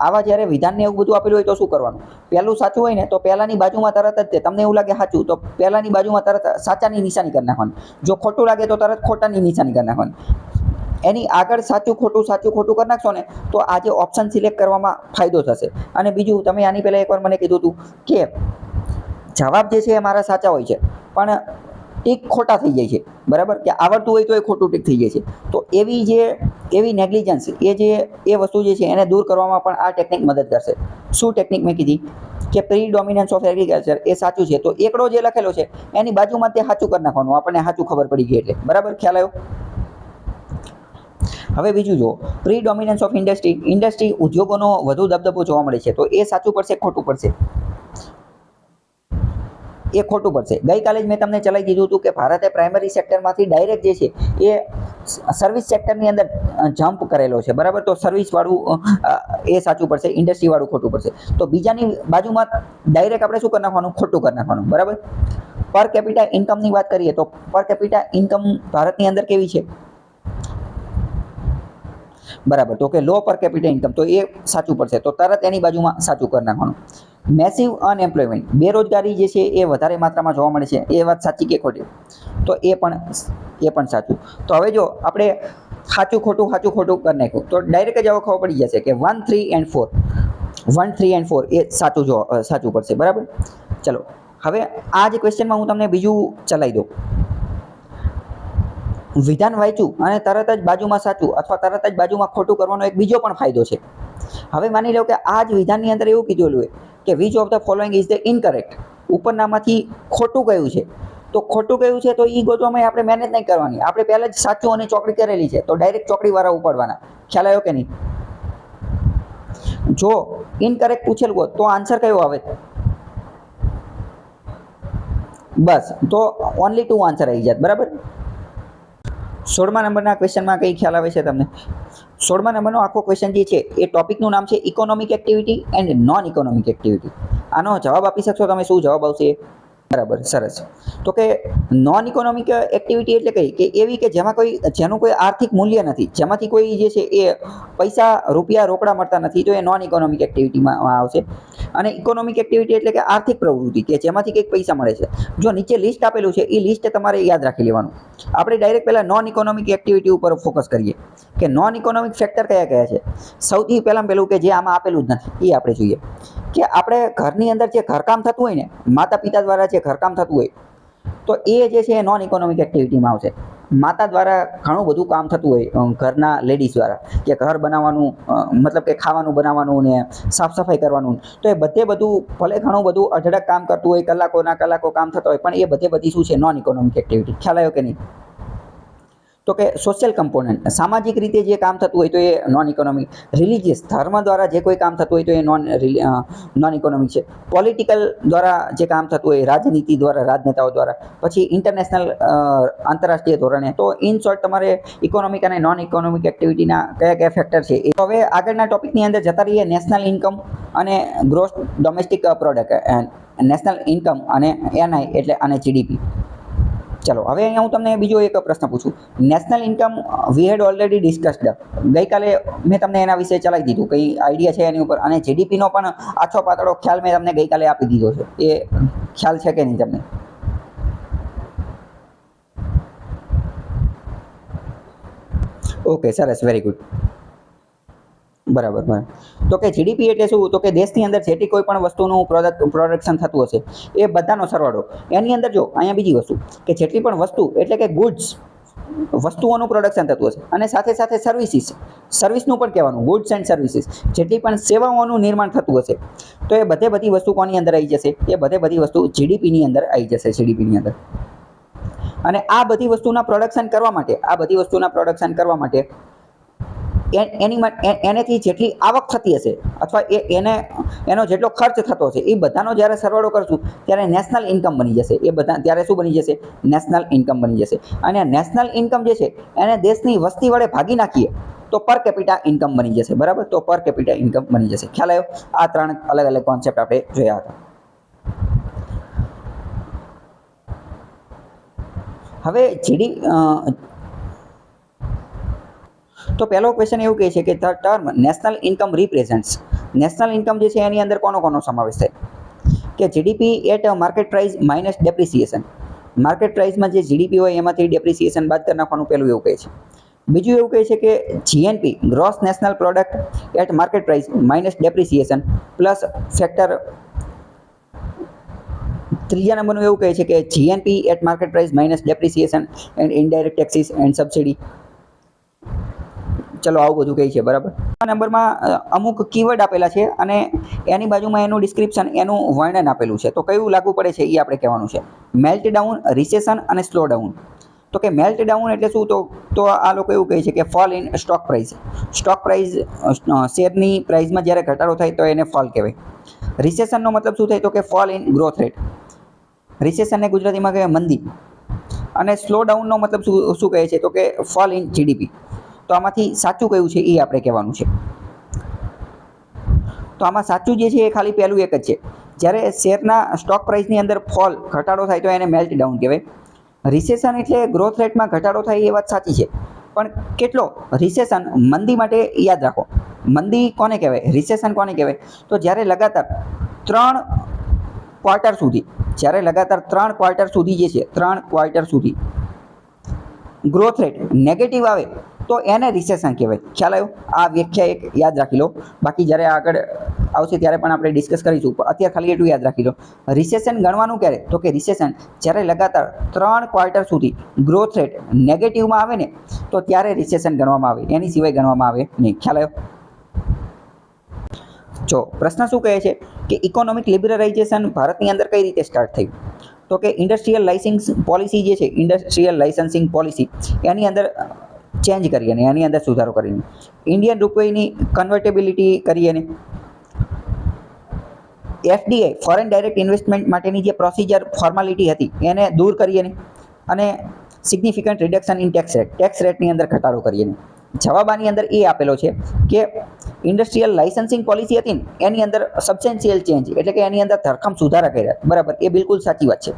આવા જ્યારે વિધાનને એવું બધું આપેલું હોય તો શું કરવાનું? પહેલું સાચું હોય ને તો પહેલાની બાજુમાં તરત જ તમને એવું લાગે સાચું, તો પહેલાની બાજુમાં તરત સાચાની નિશાની કરી નાખવાની. જો ખોટું લાગે તો તરત ખોટાની નિશાની કરી નાખવાની. એની આગળ સાચું ખોટું કરી નાખશો ને તો આજે ઓપ્શન સિલેક્ટ કરવામાં ફાયદો થશે. અને બીજું, તમે આની પહેલાં એકવાર મને કીધું હતું કે જવાબ જે છે એ મારા સાચા હોય છે પણ ટીક ખોટા થઈ જાય છે, બરાબર, કે આવડતું હોય તો એ ખોટું ટીક થઈ જાય છે. તો એવી નેગ્લિજન્સ એ વસ્તુ જે છે એને દૂર કરવામાં પણ આ ટેકનિક મદદ કરશે. શું ટેકનિક મેં કીધી? કે પ્રી ડોમિનન્સ ઓફ એગ્રીકલ્ચર એ સાચું છે, તો એકડો જે લખેલો છે એની બાજુમાં તે સાચું કરી નાખવાનું, આપણને સાચું ખબર પડી ગઈ એટલે, બરાબર. ખ્યાલ આવ્યો? હવે બીજું જો, પ્રી ડોમિનન્સ ઓફ ઇન્ડસ્ટ્રી, ઉદ્યોગોનો વધુ દબદબો જોવા મળે છે, તો એ સાચું પડશે, ખોટું પડશે? એ ખોટું પડશે. ગઈકાલે જ મેં તમને ચલાવી દીધું હતું કે ભારતે પ્રાઇમરી સેક્ટરમાંથી ડાયરેક્ટ જે છે એ સર્વિસ સેક્ટરની અંદર જમ્પ કરેલો છે, બરાબર. તો સર્વિસવાળું એ સાચું પડશે, ઇન્ડસ્ટ્રીવાળું ખોટું પડશે. તો બીજાની બાજુમાં ડાયરેક્ટ આપણે શું કરી નાખવાનું? ખોટું કરી નાખવાનું, બરાબર. પર કેપિટા ઇન્કમની વાત કરીએ તો પર કેપિટા ઇન્કમ ભારતની અંદર કેવી છે? બરાબર, તો કે લો પર કેપિટા ઇન્કમ, તો એ સાચું પડશે. તો તરત એની બાજુમાં સાચું કરી નાખવાનું. મેસિવ અનએમ્પ્લોયમેન્ટ, બેરોજગારી જે છે એ વધારે માત્રામાં જોવા મળે છે, એ વાત સાચી કે ખોટી? તો એ પણ સાચું. તો હવે જો આપણે સાચું ખોટું કરી નાખ્યું તો ડાયરેક્ટ જ હવે ખબર પડી જશે કે 1 3 and 4 1, 3 એન્ડ 4 એ સાચું પડશે. બરાબર. ચલો હવે આ જ ક્વેશ્ચનમાં હું તમને બીજું ચલાવી દઉં. વિધાન વાંચ્યું અને તરત જ બાજુમાં સાચું અથવા તરત જ બાજુમાં ખોટું કરવાનો એક બીજો પણ ફાયદો છે. હવે માની લો કે આ જ વિધાનની અંદર એવું કીધેલું હોય કે which of the following is the incorrect, ઉપરનામાંથી ખોટું કયું છે. તો ખોટું કયું છે તો એ ગોતવામાં આપણે મહેનત નહીં કરવાની, આપણે પહેલાં જ સાચું અને ચોકડી કરેલી છે તો ડાયરેક્ટ ચોકડીવાળા ઉપાડવાના. ખ્યાલ આવ્યો કે નહીં? જો ઇનકરેક્ટ પૂછેલું હોત તો આન્સર કયો આવે? બસ તો ઓનલી 2 આન્સર આવી જાત. બરાબર. 16મા નંબરના ક્વેશ્ચનમાં કઈ ખ્યાલ આવે છે તમને? 16મા નંબરનો આખો ક્વેશ્ચન જે છે એ ટોપિકનું નામ છે economic activity and non economic activity. આનો જવાબ આપી શકશો તમે? શું જવાબ આવશે? બરાબર, સરસ. તો કે નોન ઇકોનોમિક એક્ટિવિટી એટલે કઈ કે એવી કે જેનું કોઈ આર્થિક મૂલ્ય નથી, જેમાંથી કોઈ જે છે એ પૈસા રૂપિયા રોકડા મળતા નથી, તો એ નોન ઇકોનોમિક એક્ટિવિટીમાં આવશે. અને ઇકોનોમિક એક્ટિવિટી એટલે કે આર્થિક પ્રવૃત્તિ કે જેમાંથી કંઈક પૈસા મળે છે. જો નીચે લિસ્ટ આપેલું છે એ લિસ્ટ તમારે યાદ રાખી લેવાનું. આપણે ડાયરેક્ટ પહેલાં નોન ઇકોનોમિક એક્ટિવિટી ઉપર ફોકસ કરીએ કે નોન ઇકોનોમિક ફેક્ટર કયા કયા છે. સૌથી પહેલું કે જે આમાં આપેલું જ નથી એ આપણે જોઈએ કે આપણે ઘરની અંદર જે ઘરકામ થતું હોય ને, માતા પિતા દ્વારા જે ઘરકામ થતું હોય તો એ જે છે એ નોન ઇકોનોમિક એક્ટિવિટીમાં આવશે. માતા દ્વારા ઘણું બધું કામ થતું હોય ઘરના લેડીઝ દ્વારા, કે ઘર બનાવવાનું, મતલબ કે ખાવાનું બનાવવાનું ને સાફ સફાઈ કરવાનું, તો એ બધું ભલે ઘણું બધું અઢળક કામ કરતું હોય, કલાકો કામ થતા હોય, પણ એ બધી શું છે? Non economic activity. ખ્યાલ આવ્યો કે નહીં? તો કે સોશિયલ કમ્પોનન્ટ, સામાજિક રીતે જે કામ થતું હોય તો એ નોન ઇકોનોમિક. રિલિજિયસ, ધર્મ દ્વારા જે કોઈ કામ થતું હોય તો એ નોન ઇકોનોમિક છે. પોલિટિકલ દ્વારા જે કામ થતું હોય, રાજનીતિ દ્વારા, રાજનેતાઓ દ્વારા. પછી ઇન્ટરનેશનલ, આંતરરાષ્ટ્રીય ધોરણે. તો ઇન શોર્ટ તમારે ઇકોનોમિક અને નોન ઇકોનોમિક એક્ટિવિટીના કયા ફેક્ટર છે. હવે આગળના ટોપિકની અંદર જતા રહીએ નેશનલ ઇન્કમ અને gross domestic product. National income અને NI એટલે અને GDP. ચલો હવે અહીંયા હું તમને બીજો એક પ્રશ્ન પૂછું. National income we had already discussed. ગઈકાલે મેં તમને એના વિશે ચલાવી દીધું, કઈ આઈડિયા છે એની ઉપર. અને GDPનો પણ આછો પાતળો ખ્યાલ મેં તમને ગઈકાલે આપી દીધો છે. એ ખ્યાલ છે કે નહીં તમને? ઓકે, સરસ, વેરી ગુડ. બરાબર. તો કે GDP એટલે શું? તો કે દેશની અંદર જેટલી કોઈ પણ વસ્તુનું પ્રોડક્શન થતું હશે એ બધાનો સરવાળો. એની અંદર જો અહીંયા બીજી વસ્તુ કે જેટલી પણ વસ્તુ એટલે કે ગુડ્સ, વસ્તુઓનું પ્રોડક્શન થતું હશે, અને સાથે સાથે સર્વિસનું પણ કહેવાનું, ગુડ્સ એન્ડ સર્વિસીસ. જેટલી પણ સેવાઓનું નિર્માણ થતું હશે તો એ બધી વસ્તુ કોની અંદર આવી જશે? એ બધી વસ્તુ GDPની અંદર આવી જશે. GDPની અંદર. અને આ બધી વસ્તુના પ્રોડક્શન કરવા માટે એનેથી જેટલી આવક થતી હશે અથવા એનો જેટલો ખર્ચ થતો હશે એ બધાનો જ્યારે સરવાળો કરશું ત્યારે નેશનલ ઇન્કમ બની જશે. ત્યારે શું બની જશે? નેશનલ ઇન્કમ બની જશે. અને નેશનલ ઇન્કમ જે છે એને દેશની વસ્તી વડે ભાગી નાખીએ તો પર કેપિટા ઇન્કમ બની જશે. બરાબર. તો પર કેપિટા ઇન્કમ બની જશે. ખ્યાલ આવ્યો? આ 3 અલગ અલગ કોન્સેપ્ટ આપણે જોયા હતા. હવે તો પહેલો ક્વેશ્ચન એવું કહે છે કે the term national income represents. National income જે છે એની અંદર કોનો સમાવેશ થાય? કે GDP at market price minus depreciation. Market પ્રાઇસમાં જે GDP હોય એમાંથી ડેપ્રિસિએશન બાદ કરી નાખવાનું, પહેલું એવું કહે છે. બીજું એવું કહે છે કે GNP gross national product at market price minus depreciation plus factor. ત્રીજા નંબરનું એવું કહે છે કે GNP at market price minus depreciation and indirect taxes and subsidy. ચલો આવું બધું કહે છે. બરાબર. આ નંબરમાં અમુક કીવર્ડ આપેલા છે અને એની બાજુમાં એનું ડિસ્ક્રિપ્શન, એનું વર્ણન આપેલું છે. તો કયું લાગુ પડે છે એ આપણે કહેવાનું છે. મેલ્ટ ડાઉન, રિસેશન અને સ્લો ડાઉન. તો કે મેલ્ટ ડાઉન એટલે શું? તો આ લોકો એવું કહે છે કે fall in stock price. Stock price, શેરની પ્રાઇસમાં જ્યારે ઘટાડો થાય તો એને ફોલ કહેવાય. રિસેશનનો મતલબ શું થાય? તો કે ફોલ ઇન ગ્રોથ રેટ. રિસેશનને ગુજરાતીમાં કહેવાય મંદી. અને સ્લો ડાઉનનો મતલબ શું કહે છે? તો કે ફોલ ઇન GDP. તો આમાંથી સાચું કયું છે એ આપણે કહેવાનું છે. તો આમાં સાચું જે છે એ ખાલી પહેલું એક જ છે. જ્યારે શેરના સ્ટોક પ્રાઇસની અંદર ઘટાડો થાય તો એને મેલ્ટ ડાઉન કહેવાય. રિસેશન એટલે ગ્રોથ રેટમાં ઘટાડો થાય એ વાત સાચી છે, પણ કેટલો? રિસેશન મંદી માટે યાદ રાખો. મંદી કોને કહેવાય? રિસેશન કોને કહેવાય? તો જ્યારે લગાતાર 3 ક્વાર્ટર સુધી જે છે 3 ક્વાર્ટર સુધી ગ્રોથ રેટ નેગેટિવ આવે તો એને રિસેશન કહેવાય. ખ્યાલ આવ્યો? આ વ્યાખ્યા એક યાદ રાખી લો. બાકી જ્યારે આગળ આવશે ત્યારે પણ આપણે ડિસ્કસ કરીશું. અત્યારે ખાલી એટલું યાદ રાખી લો, રિસેશન ગણવાનું ક્યારે? તો કે રિસેશન જ્યારે લગાતાર 3 ક્વાર્ટર સુધી ગ્રોથ રેટ નેગેટિવમાં આવે ને તો ત્યારે રિસેશન ગણવામાં આવે, એની સિવાય ગણવામાં આવે નહીં. ખ્યાલ આવ્યો? જો પ્રશ્ન શું કહે છે કે ઇકોનોમિક લિબરલાઇઝેશન ભારતની અંદર કઈ રીતે સ્ટાર્ટ થયું? તો કે ઇન્ડસ્ટ્રીયલ લાઇસન્સિંગ પોલિસી જે છે, ઇન્ડસ્ટ્રીયલ લાઇસન્સિંગ પોલિસી એની અંદર ચેન્જ કરી અને એની અંદર સુધારો કરીને ઇન્ડિયન રૂપિયાની કન્વર્ટેબિલિટી કરી અને એફડીઆઈ ફોરેન ડાયરેક્ટ ઇન્વેસ્ટમેન્ટ માટેની જે પ્રોસિજર ફોર્માલિટી હતી એને દૂર કરી અને સિગ્નિફિકન્ટ રિડક્શન ઇન ટેક્સ રેટની અંદર ઘટાડો કરી. જવાબ આની અંદર એ આપેલો છે કે ઇન્ડસ્ટ્રીયલ લાઇસન્સિંગ પોલિસી હતી ને એની અંદર સબસ્ટેન્શિયલ ચેન્જ એટલે કે એની અંદર ધરખમ સુધારા કર્યા. બરાબર, એ બિલકુલ સાચી વાત છે.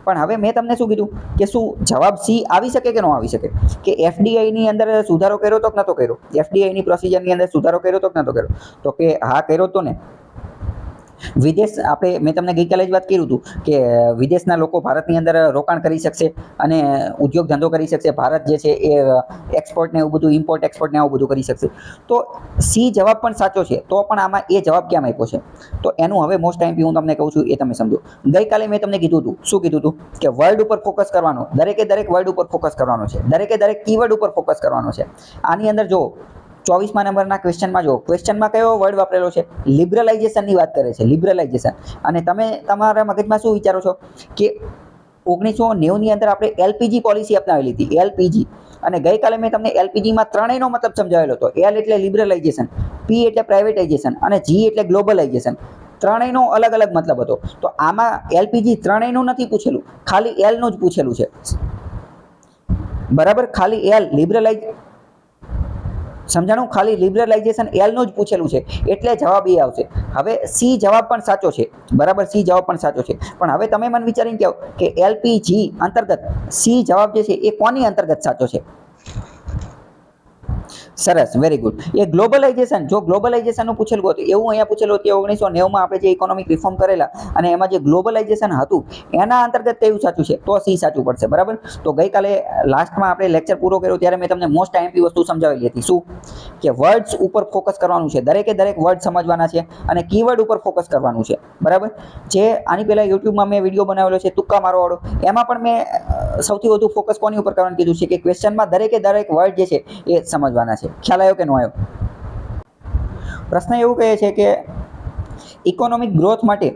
પણ હવે મેં તમને શું કીધું કે શું જવાબ સી આવી શકે કે ન આવી શકે? કે એફડીઆઈની અંદર સુધારો કર્યો તો કે નહોતો કર્યો? એફડીઆઈની પ્રોસિજરની અંદર સુધારો કર્યો તો કે નહોતો કર્યો? તો કે હા કર્યો તો ને. વિદેશ આપણે મેં તમને ગઈકાલે જ વાત કર્યું હતું કે વિદેશના લોકો ભારતની અંદર રોકાણ કરી શકશે અને ઉદ્યોગ ધંધો કરી શકશે. ભારત જે છે એ એક્સપોર્ટ ને એવું બધું, ઇમ્પોર્ટ એક્સપોર્ટ ને આવું બધું કરી શકશે. તો સી જવાબ પણ સાચો છે, તો પણ આમાં એ જવાબ કેમ આપ્યો છે? તો એનું હવે મોસ્ટ ટાઈમ હું તમને કહું છું એ તમે સમજો. ગઈકાલે મેં તમને કીધું હતું, શું કીધું હતું? કે વર્ડ ઉપર ફોકસ કરવાનો, દરેકે દરેક વર્ડ ઉપર ફોકસ કરવાનો છે, દરેકે દરેક કીવર્ડ ઉપર ફોકસ કરવાનો છે. આની અંદર જો 24મા નંબરના ક્વેશ્ચનમાં જો ક્વેશ્ચનમાં કયો વર્ડ વાપરેલો છે? લિબરલાઇઝેશનની વાત કરે છે, લિબરલાઇઝેશન. અને તમે તમારા મગજમાં શું વિચારો છો કે 1990ની અંદર આપણે એલપીજી પોલિસી અપનાવેલી હતી, એલપીજી. અને ગઈકાલે મેં તમને એલપીજીમાં ત્રણેયનો મતલબ સમજાવેલો હતો. એલ એટલે લિબરલાઇઝેશન, પી એટલે પ્રાઇવેટાઇઝેશન અને જી એટલે ગ્લોબલાઇઝેશન. ત્રણેયનો અલગ અલગ મતલબ હતો. તો આમાં એલપીજી ત્રણેયનું નથી પૂછેલું, ખાલી એલનું જ પૂછેલું છે. બરાબર, ખાલી એલ લિબરલાઇઝ સમજાણું? ખાલી લિબરલાઇઝેશન એલનું જ પૂછેલું છે એટલે જવાબ એ આવશે. હવે સી જવાબ પણ સાચો છે. બરાબર, સી જવાબ પણ સાચો છે. પણ હવે તમે મને વિચારીને કહો કે એલપીજી અંતર્ગત સી જવાબ જે છે એ કોની અંતર્ગત સાચો છે? સરસ, વેરી ગુડ. એ ગ્લોબલાઇઝેશન, જો ગ્લોબલાઇઝેશનનું પૂછેલું હતું એવું અહીંયા પૂછેલું હતું 1990માં આપણે જે ઇકોનોમિક રિફોર્મ કરેલા અને એમાં જે ગ્લોબલાઇઝેશન હતું એના અંતર્ગત તેવું સાચું છે, તો સી સાચું પડશે. બરાબર. તો ગઈકાલે લાસ્ટમાં આપણે લેક્ચર પૂરો કર્યો ત્યારે મેં તમને મોસ્ટ આઈએમપી વસ્તુ સમજાવેલી હતી. શું? કે વર્ડ્સ ઉપર ફોકસ કરવાનું છે, દરેકે દરેક વર્ડ સમજવાના છે અને કીવર્ડ ઉપર ફોકસ કરવાનું છે. બરાબર. જે આની પહેલાં યુટ્યુબમાં મેં વિડીયો બનાવેલો છે તુક્કા મારવાવાળો, એમાં પણ મેં સૌથી વધુ ફોકસ કોની ઉપર કરવાનું કીધું છે કે ક્વેશ્ચનમાં દરેકે દરેક વર્ડ જે છે એ સમજવાના છે. ખ્યાલ આવ્યો કે ન આવ્યો? પ્રશ્ન એવું કહે છે કે ઇકોનોમિક ગ્રોથ માટે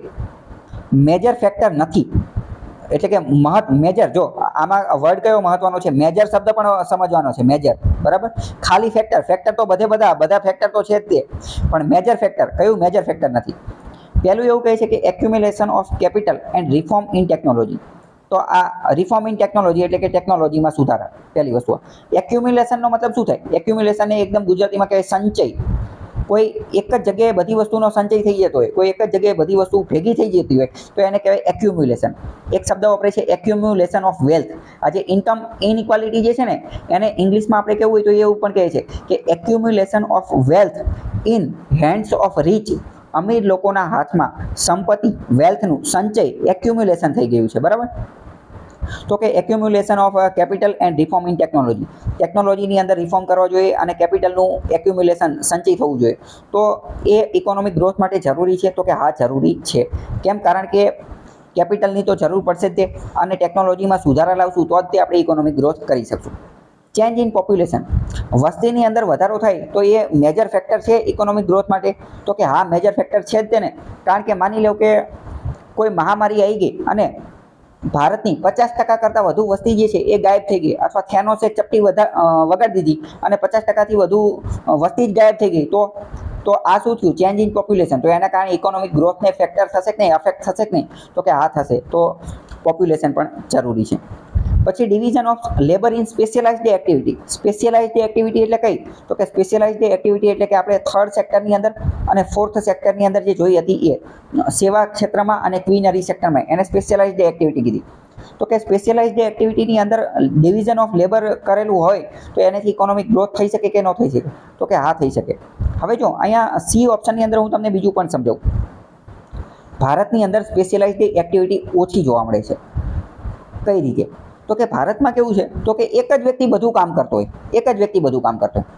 મેજર ફેક્ટર નથી, એટલે કે મેજર, જો આમાં વર્ડ કયો મહત્વનો છે? મેજર શબ્દ પણ સમજવાનો છે, મેજર. બરાબર. ખાલી ફેક્ટર તો બધા ફેક્ટર તો છે જ તે, પણ મેજર ફેક્ટર કયું? મેજર ફેક્ટર નથી. પહેલું એવું કહે છે કે accumulation of capital and reform in technology. તો આ રિફોર્મ ઇન ટેકનોલોજી એટલે કે ટેકનોલોજીમાં સુધારા. પહેલી વસ્તુ. એક્યુમ્યુલેશનનો મતલબ શું થાય? એક્યુમ્યુલેશન એ એકદમ ગુજરાતીમાં કહે સંચય. કોઈ એક જ જગ્યાએ બધી વસ્તુનો સંચય થઈ જતો હોય, કોઈ એક જ જગ્યાએ બધી વસ્તુ ભેગી થઈ જતી હોય તો એને કહેવાય એક્યુમ્યુલેશન. એક શબ્દ વાપરે છે એક્યુમ્યુલેશન ઓફ વેલ્થ. આજે ઇન્કમ ઇનઇક્વાલિટી જે છે ને એને ઇંગ્લિશમાં આપણે કેવું હોય તો એવું પણ કહે છે કે accumulation of wealth in hands of rich. અમીર લોકોના હાથમાં સંપત્તિ, વેલ્થનું સંચય, એક્યુમ્યુલેશન થઈ ગયું છે. બરાબર. તો કે accumulation of capital and reform in technology. ટેકનોલોજીની અંદર રિફોર્મ કરવા જોઈએ અને કેપિટલનું એક્યુમ્યુલેશન સંચય થવું જોઈએ. તો એ ઇકોનોમિક ગ્રોથ માટે જરૂરી છે? તો કે હા, જરૂરી છે. કેમ? કારણ કે કેપિટલની તો જરૂર પડશે જ તે, અને ટેકનોલોજીમાં સુધારા લાવશું તો જ તે આપણે ઇકોનોમિક ગ્રોથ કરી શકશું. ચેન્જ ઇન પોપ્યુલેશન, વસ્તીની અંદર વધારો થાય તો એ મેજર ફેક્ટર છે ઇકોનોમિક ગ્રોથ માટે? તો કે હા, મેજર ફેક્ટર છે જ તેને. કારણ કે માની લો કે કોઈ મહામારી આવી ગઈ અને ભારતની 50% કરતાં વધુ વસ્તી જે છે એ ગાયબ થઈ ગઈ, અથવા થેનોસે ચપટી વગાડી દીધી અને 50%થી વધુ વસ્તી જ ગાયબ થઈ ગઈ, તો આ શું થયું? Change in population. તો એના કારણે ઇકોનોમિક ગ્રોથને ફેક્ટર થશે કે નહીં, અફેક્ટ થશે કે નહીં? તો કે હા, થશે. તો પોપ્યુલેશન પણ જરૂરી છે. પછી division of labour in specialized activity. Specialized activity એટલે કઈ? તો કે સ્પેશિયલાઇઝ્ડ એક્ટિવિટી એટલે કે આપણે 3rd સેક્ટરની અંદર અને 4th સેક્ટરની અંદર જે જોઈ હતી એ સેવા ક્ષેત્રમાં અને ક્વિનરી સેક્ટરમાં એને સ્પેશિયલાઇઝ્ડ એક્ટિવિટી કીધી. તો કે સ્પેશિયલાઇઝ્ડ એક્ટિવિટીની અંદર ડિવિઝન ઓફ લેબર કરેલું હોય તો એનાથી ઇકોનોમિક ગ્રોથ થઈ શકે કે ન થઈ શકે? તો કે હા, થઈ શકે. હવે જો અહીંયા સી ઓપ્શનની અંદર હું તમને બીજું પણ સમજાવું. ભારતની અંદર સ્પેશિયલાઇઝ્ડ એક્ટિવિટી ઓછી જોવા મળે છે. કઈ રીતે? તો કે ભારતમાં કેવું છે તો કે એક જ વ્યક્તિ બધું કામ કરતો હોય, એક જ વ્યક્તિ બધું કામ કરતો હોય.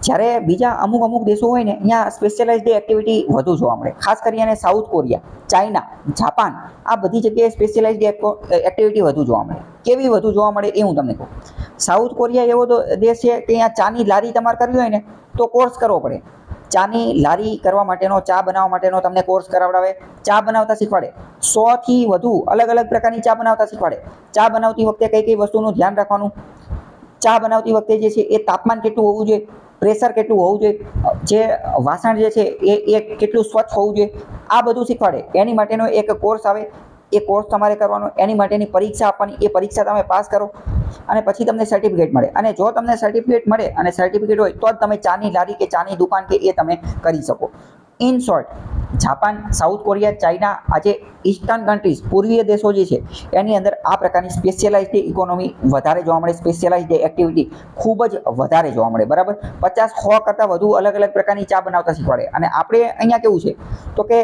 જ્યારે બીજા અમુક દેશો હોય ને ત્યાં સ્પેશિયલાઇઝડ એક્ટિવિટી વધુ જોવા મળે, ખાસ કરીને સાઉથ કોરિયા, ચાઇના, જાપાન, આ બધી જગ્યાએ સ્પેશિયલાઇઝડ એક્ટિવિટી વધુ જોવા મળે. કેવી વધુ જોવા મળે એ હું તમને કહું. સાઉથ કોરિયા એવો દેશ છે કે ત્યાં ચાની લારી તમારે કરવી હોય ને તો કોર્સ કરવો પડે. ચાની લારી કરવા માટેનો, ચા બનાવવા માટેનો તમને કોર્સ કરાવડાવે, ચા બનાવતા શીખવાડે, 100 થી વધુ અલગ અલગ પ્રકારની ચા બનાવતા શીખવાડે. ચા બનાવતી વખતે કઈ કઈ વસ્તુનું ધ્યાન રાખવાનું, ચા બનાવતી વખતે જે છે એ તાપમાન કેટલું હોવું જોઈએ, પ્રેશર કેટલું હોવું જોઈએ, જે વાસણ જે છે એ કેટલું સ્વચ્છ હોવું જોઈએ, આ બધું શીખવાડે. એની માટેનો એક કોર્સ આવે, એ કોર્સ તમારે કરવાનો, એની માટેની પરીક્ષા આપવાની, એ પરીક્ષા તમે પાસ કરો અને પછી તમને સર્ટિફિકેટ મળે. અને જો તમને સર્ટિફિકેટ મળે અને સર્ટિફિકેટ હોય તો જ તમે ચાની લારી કે ચાની દુકાન કે એ તમે કરી શકો. In short, Japan, south Korea, China, આજે ઈસ્ટર્ન કન્ટ્રીઝ, પૂર્વીય દેશો જે છે એની અંદર આ પ્રકારની સ્પેશિયલાઇઝડ ઇકોનોમી વધારે જોવા મળે, સ્પેશિયલાઇઝડ એક્ટિવિટી ખૂબ જ વધારે જોવા મળે. બરાબર, 50-100 કરતાં વધુ અલગ અલગ પ્રકારની ચા બનાવતા શીખવાડે. અને આપણે અહીંયા કેવું છે તો કે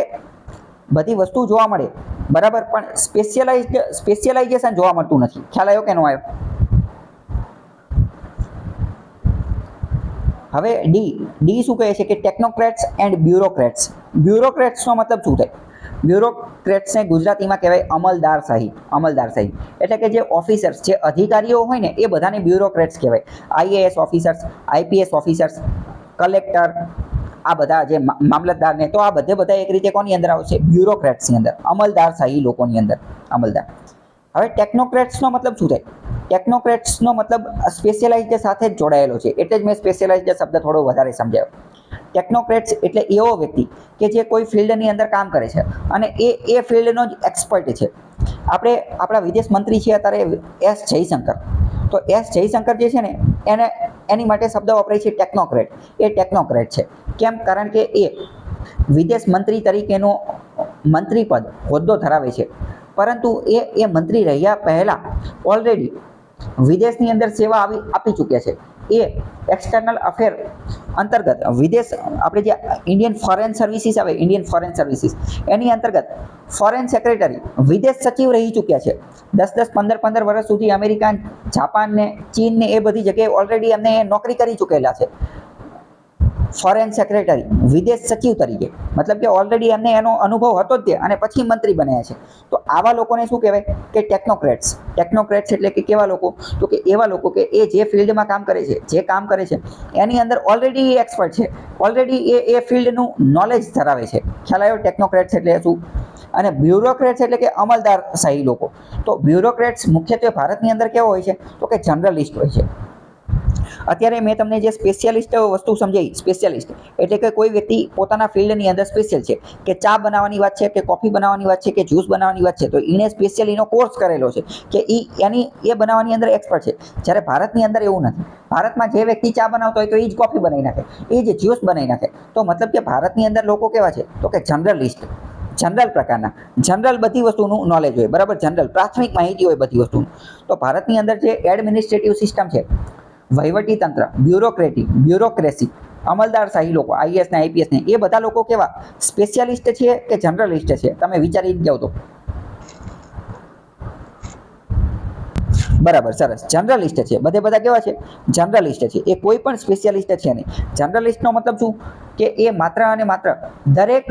બધી વસ્તુ જોવા મળે બરાબર, પણ સ્પેશિયલાઇઝેશન જોવા મળતું નથી. ખ્યાલ આવ્યો કે ન આવ્યો? હવે ડી શું કહે છે કે ટેકનોક્રેટ્સ એન્ડ બ્યુરોક્રેટ્સ. બ્યુરોક્રેટ્સનો મતલબ શું થાય? બ્યુરોક્રેટ્સને ગુજરાતીમાં કહેવાય અમલદારશાહી. અમલદારશાહી એટલે કે જે ઓફિસર્સ, જે અધિકારીઓ હોય ને એ બધાને બ્યુરોક્રેટ્સ કહેવાય. IAS officers, IPS officers, collector, આ બધા જે મામલતદાર ને, તો આ બધા એક રીતે કોની અંદર આવશે? બ્યુરોક્રેટ્સની અંદર, અમલદારશાહી લોકોની અંદર અમલદાર. હવે ટેકનોક્રેટ્સનો મતલબ શું થાય? ટેકનોક્રેટ્સનો મતલબ સ્પેશિયલાઇઝડ સાથે જ જોડાયેલો છે, એટલે જ મેં સ્પેશિયલાઇઝડ શબ્દ થોડો વધારે સમજાવ્યો. ટેકનોક્રેટ્સ એટલે એવો વ્યક્તિ કે જે કોઈ ફિલ્ડની અંદર કામ કરે છે અને એ ફિલ્ડનો જ એક્સપર્ટ છે. આપણા વિદેશ મંત્રી છે અત્યારે એસ જયશંકર, તો એસ જયશંકર જે છે ને એની માટે શબ્દ વપરાય છે ટેકનોક્રેટ. એ ટેકનોક્રેટ છે. કેમ? કારણ કે એ વિદેશ મંત્રી તરીકેનો મંત્રી પદ, હોદ્દો ધરાવે છે, પરંતુ એ મંત્રી રહ્યા પહેલાં ઓલરેડી વિદેશની અંદર સેવા આપી ચૂક્યા છે. એ એક્સટર્નલ અફેર અંતર્ગત વિદેશ, આપણે જે ઇન્ડિયન ફોરેન સર્વિસીસ આવે, ઇન્ડિયન ફોરેન સર્વિસીસ, એની અંતર્ગત ફોરેન સેક્રેટરી, વિદેશ સચિવ રહી ચૂક્યા છે. 10-10, 15-15 વર્ષ સુધી અમેરિકા, જાપાન ને ચીન ને એ બધી જગ્યાએ ઓલરેડી એમને નોકરી કરી ચૂકેલા છે. ફોરેન સેક્રેટરી, વિદેશ સચિવ તરીકે, મતલબ કે ઓલરેડી એમને એનો અનુભવ હતો જ તે, અને પછી મંત્રી બન્યા છે. તો આવા લોકોને શું કહેવાય કે ટેકનોક્રેટ્સ. ટેકનોક્રેટ્સ એટલે કે કેવા લોકો? તો કે એવા લોકો કે એ જે ફિલ્ડમાં કામ કરે છે, જે કામ કરે છે એની અંદર ઓલરેડી એક્સપર્ટ છે, ઓલરેડી એ ફિલ્ડનું નોલેજ ધરાવે છે. ખ્યાલ આવ્યો? ટેકનોક્રેટ્સ એટલે શું? અને બ્યુરોક્રેટ્સ એટલે કે અમલદારશાહી લોકો. તો બ્યુરોક્રેટ્સ મુખ્યત્વે ભારતની અંદર કેવો હોય છે તો કે જનરલિસ્ટ હોય છે. અત્યારે મેં તમને જે સ્પેશિયલિસ્ટ વસ્તુ સમજાવી, સ્પેશિયલિસ્ટ એટલે કે કોઈ વ્યક્તિ પોતાના ફિલ્ડની અંદર સ્પેશિયલ છે, કે ચા બનાવવાની વાત છે, કે કોફી બનાવવાની વાત છે, કે જ્યુસ બનાવવાની વાત છે, તો એણે સ્પેશિયલ એનો કોર્સ કરેલો છે કે એ બનાવવાની અંદર એક્સપર્ટ છે. જ્યારે ભારતની અંદર એવું નથી. ભારતમાં જે વ્યક્તિ ચા બનાવતો હોય તો એ જ કોફી બનાવી નાખે, એ જ જ્યુસ બનાવી નાખે. તો મતલબ કે ભારતની અંદર લોકો કેવા છે તો કે જનરલિસ્ટ, જનરલ પ્રકારના, જનરલ બધી વસ્તુનું નોલેજ હોય. બરાબર, જનરલ પ્રાથમિક માહિતી હોય બધી વસ્તુનું. તો ભારતની અંદર જે એડમિનિસ્ટ્રેટિવ સિસ્ટમ છે, વહીવટી તંત્ર, બ્યુરોક્રેસી, અમલદારશાહી લોકો, આઈએએસ ને આઈપીએસ ને, એ બધા લોકો કેવા? સ્પેશિયલિસ્ટ છે કે જનરલિસ્ટ છે? તમે વિચારી જાઓ તો. બરાબર, સરસ, જનરલિસ્ટ છે. બધા કેવા છે? જનરલિસ્ટ છે. એ કોઈ પણ સ્પેશિયલિસ્ટ છે નહીં. જનરલિસ્ટનો મતલબ શું? કે એ માત્ર અને માત્ર દરેક